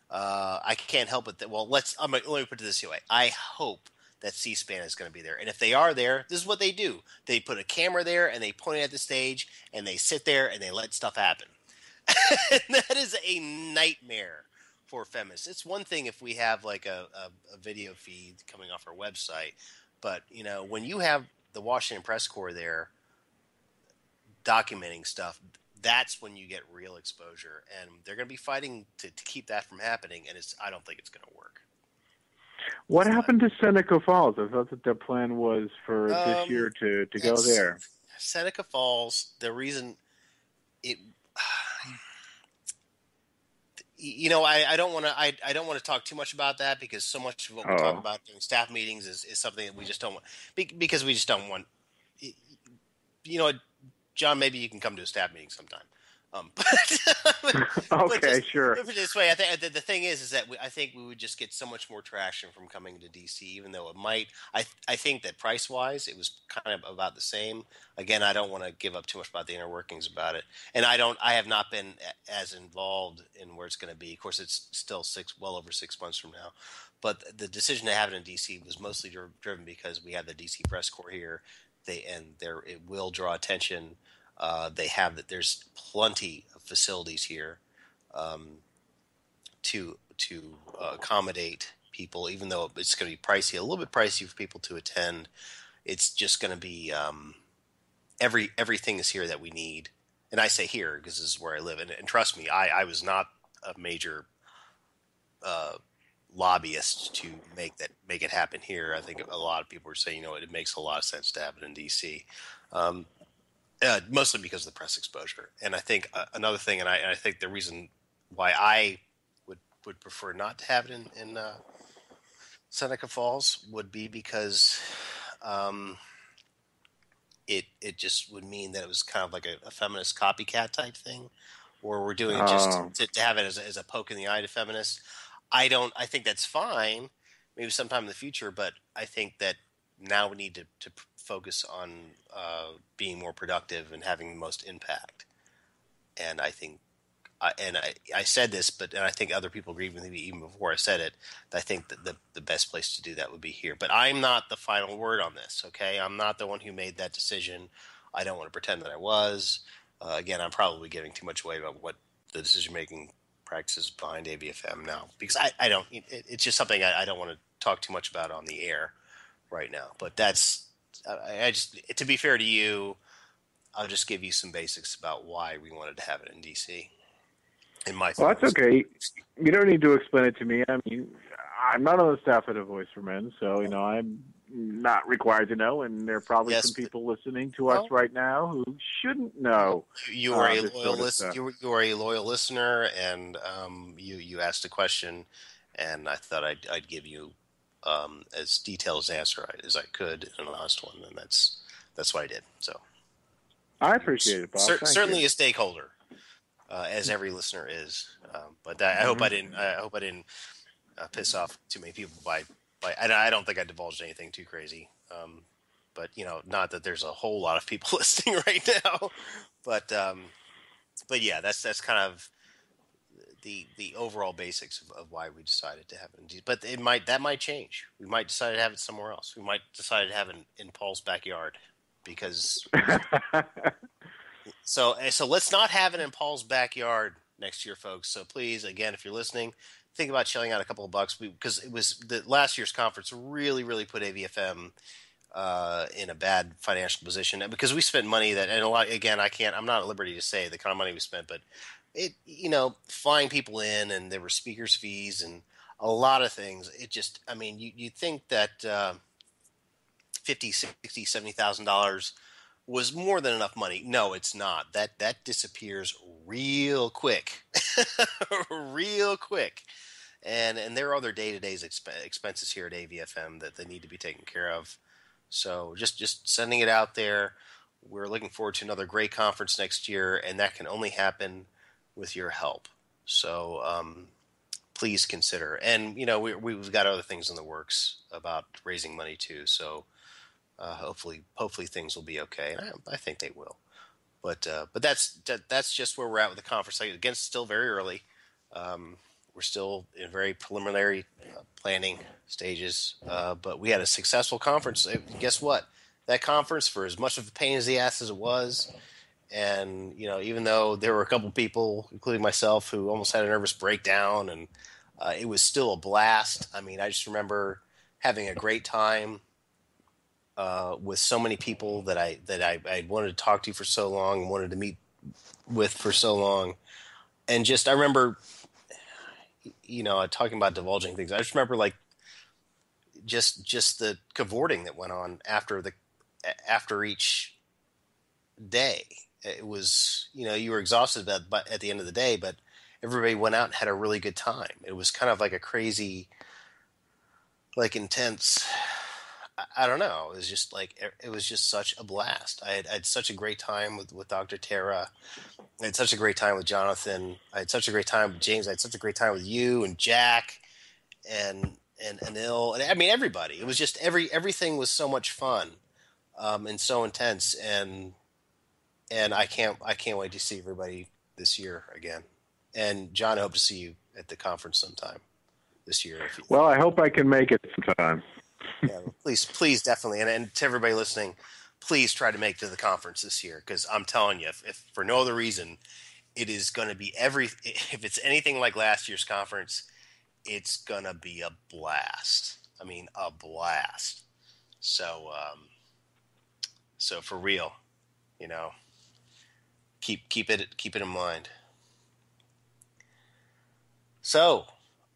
I can't help it. Let me put it this way. I hope that C-SPAN is going to be there. And if they are there, this is what they do. They put a camera there, and they point it at the stage, and they sit there, and they let stuff happen. And that is a nightmare for feminists. It's one thing if we have like a video feed coming off our website, but when you have the Washington Press Corps there documenting stuff, that's when you get real exposure, and they're going to be fighting to keep that from happening. And I don't think it's going to work. What happened to Seneca Falls? I thought that their plan was for this year to go there. Seneca Falls. The reason it. I don't want to talk too much about that because so much of what we talk about during staff meetings is something that we just don't want because we just don't want. John, maybe you can come to a staff meeting sometime. Sure. Put it this way, I think the thing is that I think we would just get so much more traction from coming to DC, even though it might. I think that price wise, it was kind of about the same. Again, I don't want to give up too much about the inner workings about it, and I have not been as involved in where it's going to be. Of course, it's still well over 6 months from now, but the decision to have it in DC was mostly driven because we have the DC Press Corps here. It will draw attention. There's plenty of facilities here to accommodate people, even though it's going to be pricey, a little bit pricey for people to attend. It's just going to be everything is here that we need. And I say here because this is where I live. And trust me, I was not a major lobbyist to make it happen here. I think a lot of people are saying, it makes a lot of sense to have it in DC. Mostly because of the press exposure. And I think another thing, and I think the reason why I would prefer not to have it in Seneca Falls would be because it just would mean that it was kind of like a feminist copycat type thing, or we're doing it just to have it as a poke in the eye to feminists. I think that's fine, maybe sometime in the future, but I think that now we need to focus on being more productive and having the most impact. And I think, I said this, and I think other people agreed with me even before I said it. I think that the best place to do that would be here. But I'm not the final word on this. Okay, I'm not the one who made that decision. I don't want to pretend that I was. Again, I'm probably giving too much away about what the decision-making practices behind ABFM now, because I don't. It's just something I don't want to talk too much about on the air right now. But that's. I just, to be fair to you, I'll just give you some basics about why we wanted to have it in DC. Well, that's okay. You don't need to explain it to me. I mean, I'm not on the staff at A Voice for Men, so I'm not required to know. And there are probably some people listening to us right now who shouldn't know. You are a loyal listener. You are a loyal listener, and you asked a question, and I thought I'd give you as detailed an answer as I could, and an honest one, and that's what I did. So, I appreciate it, Bob. Thank certainly you. a stakeholder, as every listener is. But I hope I didn't. I hope I didn't piss off too many people by. And I don't think I divulged anything too crazy. But not that there's a whole lot of people listening right now. But yeah, that's kind of the overall basics of why we decided to have it. But that might change. We might decide to have it somewhere else. We might decide to have it in Paul's backyard, because so let's not have it in Paul's backyard next year, folks. So please, again, if you're listening, think about shelling out a couple of bucks, because it was the last year's conference really put AVFM in a bad financial position, because we spent money and a lot. Again, I'm not at liberty to say the kind of money we spent, but it, flying people in, and there were speakers' fees and a lot of things. It just, you think that $50,000, $60,000, $70,000 was more than enough money. No, it's not. That disappears real quick, real quick. And there are other day-to-day expenses here at AVFM that need to be taken care of. So just sending it out there. We're looking forward to another great conference next year, and that can only happen with your help. So please consider. And we've got other things in the works about raising money too. So hopefully things will be okay, and I think they will. But that's just where we're at with the conference. Again, it's still very early. We're still in very preliminary planning stages, but we had a successful conference. Guess what? That conference, for as much of a pain in the ass as it was, and even though there were a couple people, including myself, who almost had a nervous breakdown, and it was still a blast. I just remember having a great time with so many people that I wanted to talk to for so long, and wanted to meet with for so long, and I remember, talking about divulging things. I just remember just the cavorting that went on after each day. It was, you were exhausted at the end of the day, but everybody went out and had a really good time. It was kind of like a crazy, intense, I don't know. It was just such a blast. I had such a great time with Dr. Tara. I had such a great time with Jonathan. I had such a great time with James. I had such a great time with you and Jack and Anil. And everybody. It was just everything was so much fun, and so intense. And I can't wait to see everybody this year again. And John, I hope to see you at the conference sometime this year. Well, I hope I can make it sometime. Yeah, please, definitely. And to everybody listening, please try to make it to the conference this year, because I'm telling you, if for no other reason, it is going to be if it's anything like last year's conference, it's going to be a blast. A blast. So for real, keep it in mind. So,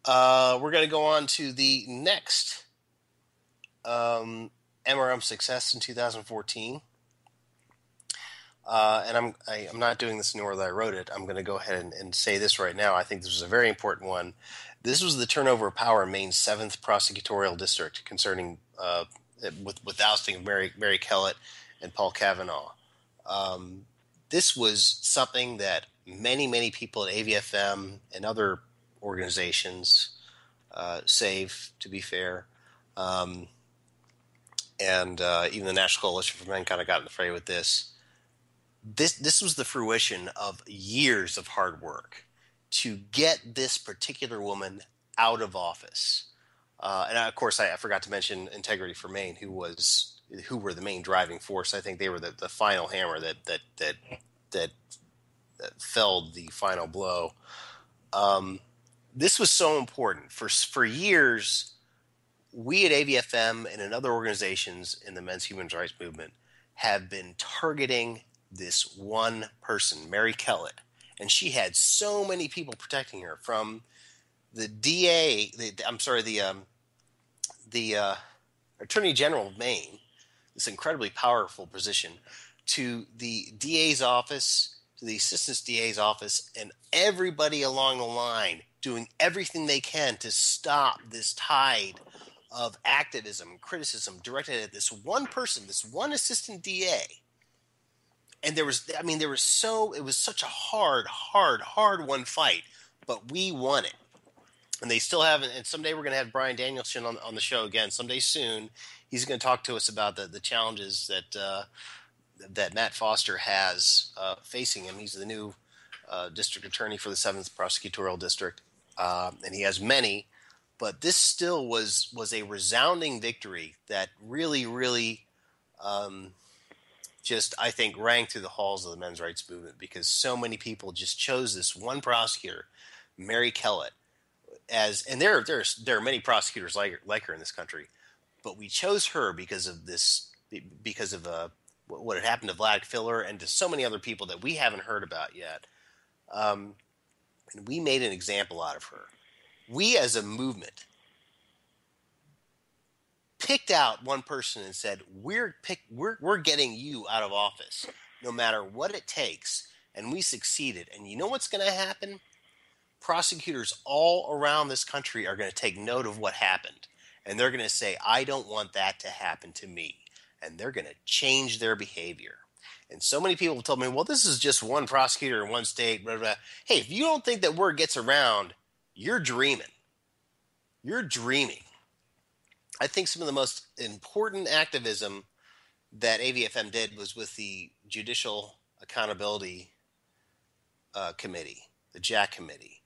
we're going to go on to the next MRM success in 2014. And I'm not doing this in the order that I wrote it. I'm going to go ahead and say this right now. I think this was a very important one. This was the turnover of power in Maine's 7th prosecutorial district concerning with ousting of Mary Kellett and Paul Kavanaugh. This was something that many people at AVFM and other organizations, SAVE, to be fair, and even the National Coalition for Men kind of got in the fray with this. This was the fruition of years of hard work to get this particular woman out of office. And of course, I forgot to mention Integrity for Maine, who were the main driving force. I think they were the final hammer that felled the final blow. This was so important. For years, we at AVFM and in other organizations in the men's human rights movement have been targeting this one person, Mary Kellett, and she had so many people protecting her, from the DA, the Attorney General of Maine, this incredibly powerful position, to the DA's office, to the Assistant DA's office, and everybody along the line doing everything they can to stop this tide of activism and criticism directed at this one person, this one Assistant DA. And there was it was such a hard won fight, but we won it. And they still haven't. And someday we're going to have Brian Danielson on the show again. Someday soon, he's going to talk to us about the challenges that Matt Foster has facing him. He's the new district attorney for the 7th Prosecutorial District, and he has many. But this still was a resounding victory that really just, I think, rang through the halls of the men's rights movement, because so many people just chose this one prosecutor, Mary Kellett, and there are many prosecutors like her in this country, but we chose her because of what had happened to Vlad Filler and to so many other people that we haven't heard about yet. And we made an example out of her. We as a movement picked out one person and said, we're getting you out of office no matter what it takes, and we succeeded. And you know what's going to happen? Prosecutors all around this country are going to take note of what happened, and they're going to say, I don't want that to happen to me, and they're going to change their behavior. And so many people have told me, well, this is just one prosecutor in one state, blah, blah, blah. Hey, if you don't think that word gets around, you're dreaming. You're dreaming. I think some of the most important activism that AVFM did was with the Judicial Accountability Committee, the JAC Committee.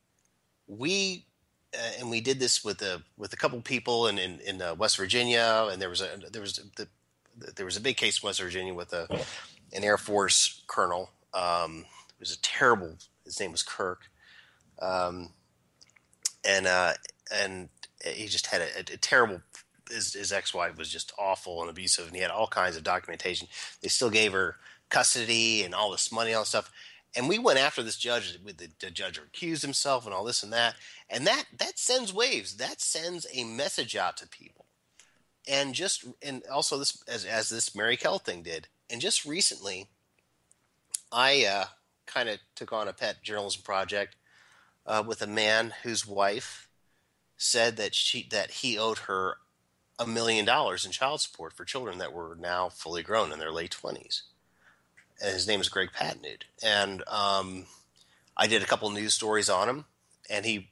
We did this with a couple people in West Virginia, and there was a big case in West Virginia with an Air Force colonel. It was a terrible. His name was Kirk, and he just had a terrible. His ex-wife was just awful and abusive, and he had all kinds of documentation. They still gave her custody and all this money, all this stuff. And we went after this judge. The judge recused himself and all this and that. And that sends waves. That sends a message out to people. And also this as this Mary Kell thing did. And just recently, I kind of took on a pet journalism project with a man whose wife said that he owed her $1 million in child support for children that were now fully grown in their late 20s. And his name is Greg Patnud. And I did a couple news stories on him, and he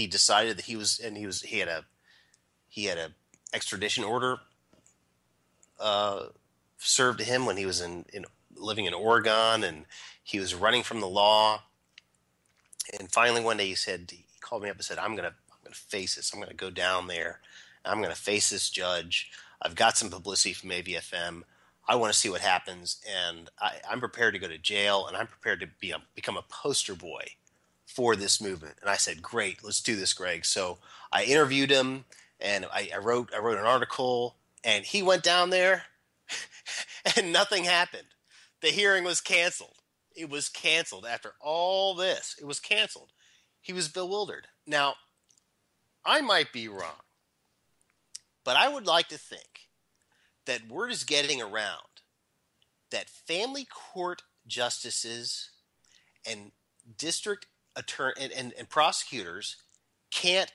decided that he had a extradition order served to him when he was living in Oregon, and he was running from the law. And finally one day he called me up and said, I'm gonna face this. I'm gonna go down there. I'm going to face this judge. I've got some publicity from AVFM. I want to see what happens, and I'm prepared to go to jail, and I'm prepared to become a poster boy for this movement. And I said, great, let's do this, Greg. So I interviewed him, and I wrote an article, and he went down there, and nothing happened. The hearing was canceled. It was canceled. After all this, it was canceled. He was bewildered. Now, I might be wrong, but I would like to think that word is getting around that family court justices and district attorney and prosecutors can't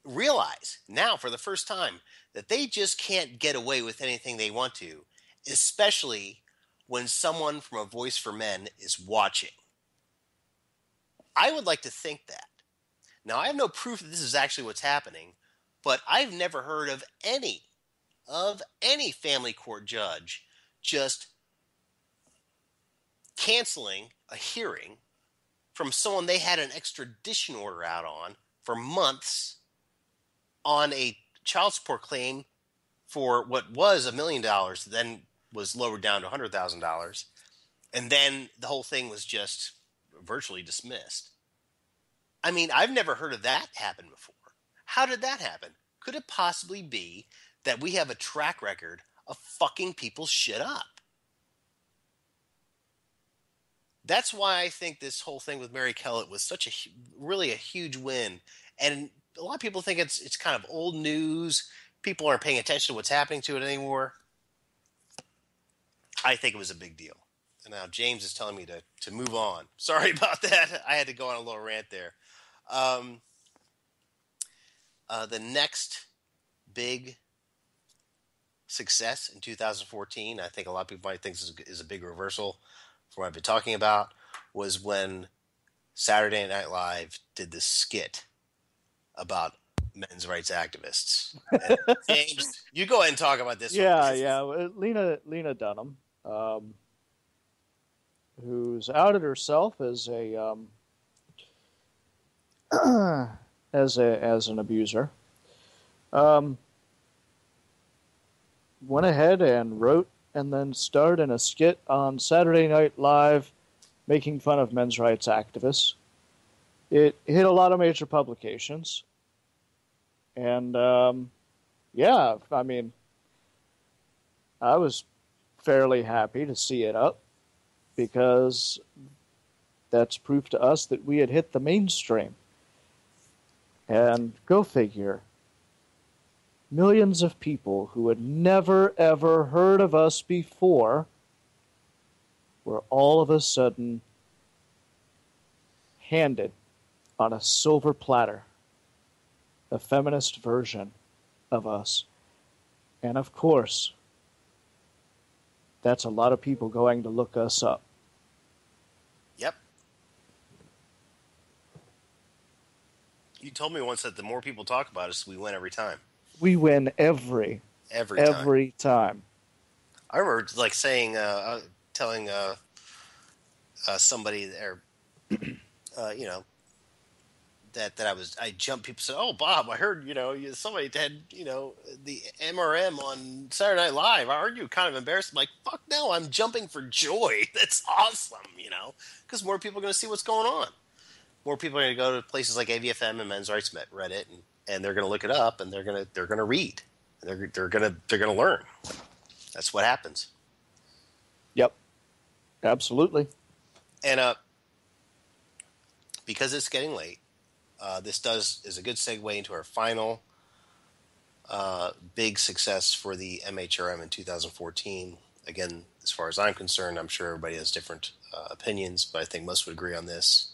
realize now for the first time that they just can't get away with anything they want to, especially when someone from A Voice for Men is watching. I would like to think that. Now, I have no proof that this is actually what's happening, but I've never heard of any family court judge just canceling a hearing from someone they had an extradition order out on for months on a child support claim for what was $1 million, then was lowered down to $100,000, and then the whole thing was just virtually dismissed. I mean, I've never heard of that happen before. How did that happen? Could it possibly be that we have a track record of fucking people's shit up? That's why I think this whole thing with Mary Kellett was really a huge win. And a lot of people think it's kind of old news. People aren't paying attention to what's happening to it anymore. I think it was a big deal. And now James is telling me to move on. Sorry about that. I had to go on a little rant there. The next big success in 2014, I think a lot of people might think is a big reversal. from what I've been talking about, was when Saturday Night Live did this skit about men's rights activists. And James, you go ahead and talk about this one. Yeah. Lena Dunham, who's outed herself as a as an abuser, went ahead and wrote and then starred in a skit on Saturday Night Live making fun of men's rights activists. It hit a lot of major publications. And, yeah, I mean, I was fairly happy to see it up because that's proof to us that we had hit the mainstream. And go figure, millions of people who had never, ever heard of us before were all of a sudden handed on a silver platter a feminist version of us. And of course, that's a lot of people going to look us up. Yep. You told me once that the more people talk about us, we win every time. We win every time. I remember like saying, telling somebody there, you know, that I jumped. People said, "Oh, Bob, I heard somebody had the MRM on Saturday Night Live. Aren't you kind of embarrassed?" I'm like, "Fuck no, I'm jumping for joy. That's awesome, because more people are going to see what's going on. More people are going to go to places like AVFM and Men's Rights Reddit, and they're going to look it up, and they're going to read, and they're going to learn. That's what happens. Yep, absolutely. And because it's getting late. This is a good segue into our final big success for the MHRM in 2014. Again, as far as I'm concerned, I'm sure everybody has different opinions, but I think most would agree on this.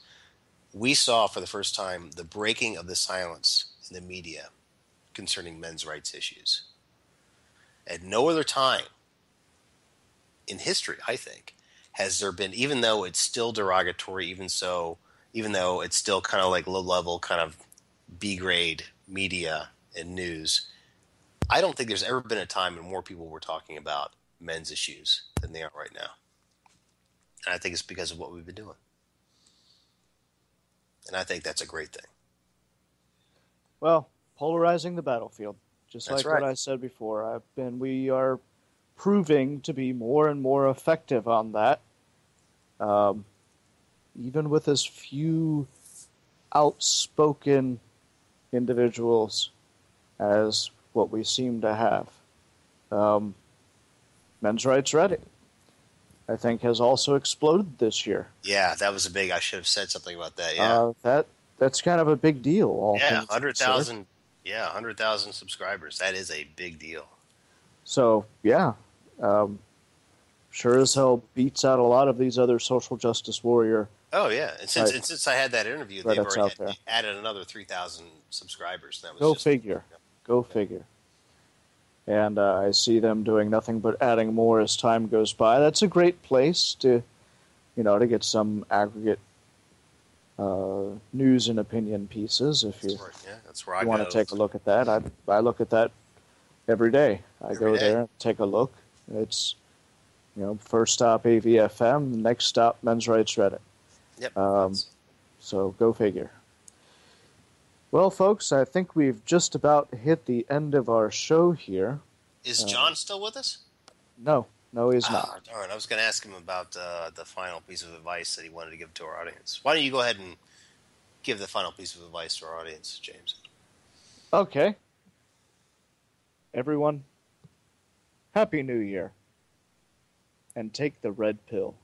We saw for the first time the breaking of the silence in the media concerning men's rights issues. At no other time in history, I think, has there been, even though it's still derogatory, even though it's still kind of like low-level kind of B-grade media and news, I don't think there's ever been a time when more people were talking about men's issues than they are right now. And I think it's because of what we've been doing. And I think that's a great thing. Well, polarizing the battlefield. Just That's like right. what I said before. We are proving to be more and more effective on that. Even with as few outspoken individuals as what we seem to have. Men's Rights Reddit, I think, has also exploded this year. Yeah, that was I should have said something about that, yeah. That's kind of a big deal. 100,000 100,000 subscribers. That is a big deal. So, yeah. Sure as hell beats out a lot of these other social justice warrior. Oh yeah, and since I had that interview, they've already added another 3,000 subscribers. That was Go figure. And I see them doing nothing but adding more as time goes by. That's a great place to get some aggregate news and opinion pieces. If that's where I want to take a look at that, I look at that every day. I go there and take a look. It's first stop AVFM, next stop Men's Rights Reddit. Yep. So go figure. Well, folks, I think we've just about hit the end of our show here. Is John still with us? No, he's not. Darn, I was going to ask him about the final piece of advice that he wanted to give to our audience. Why don't you go ahead and give the final piece of advice to our audience, James? Okay. Everyone, Happy New Year. And take the red pill.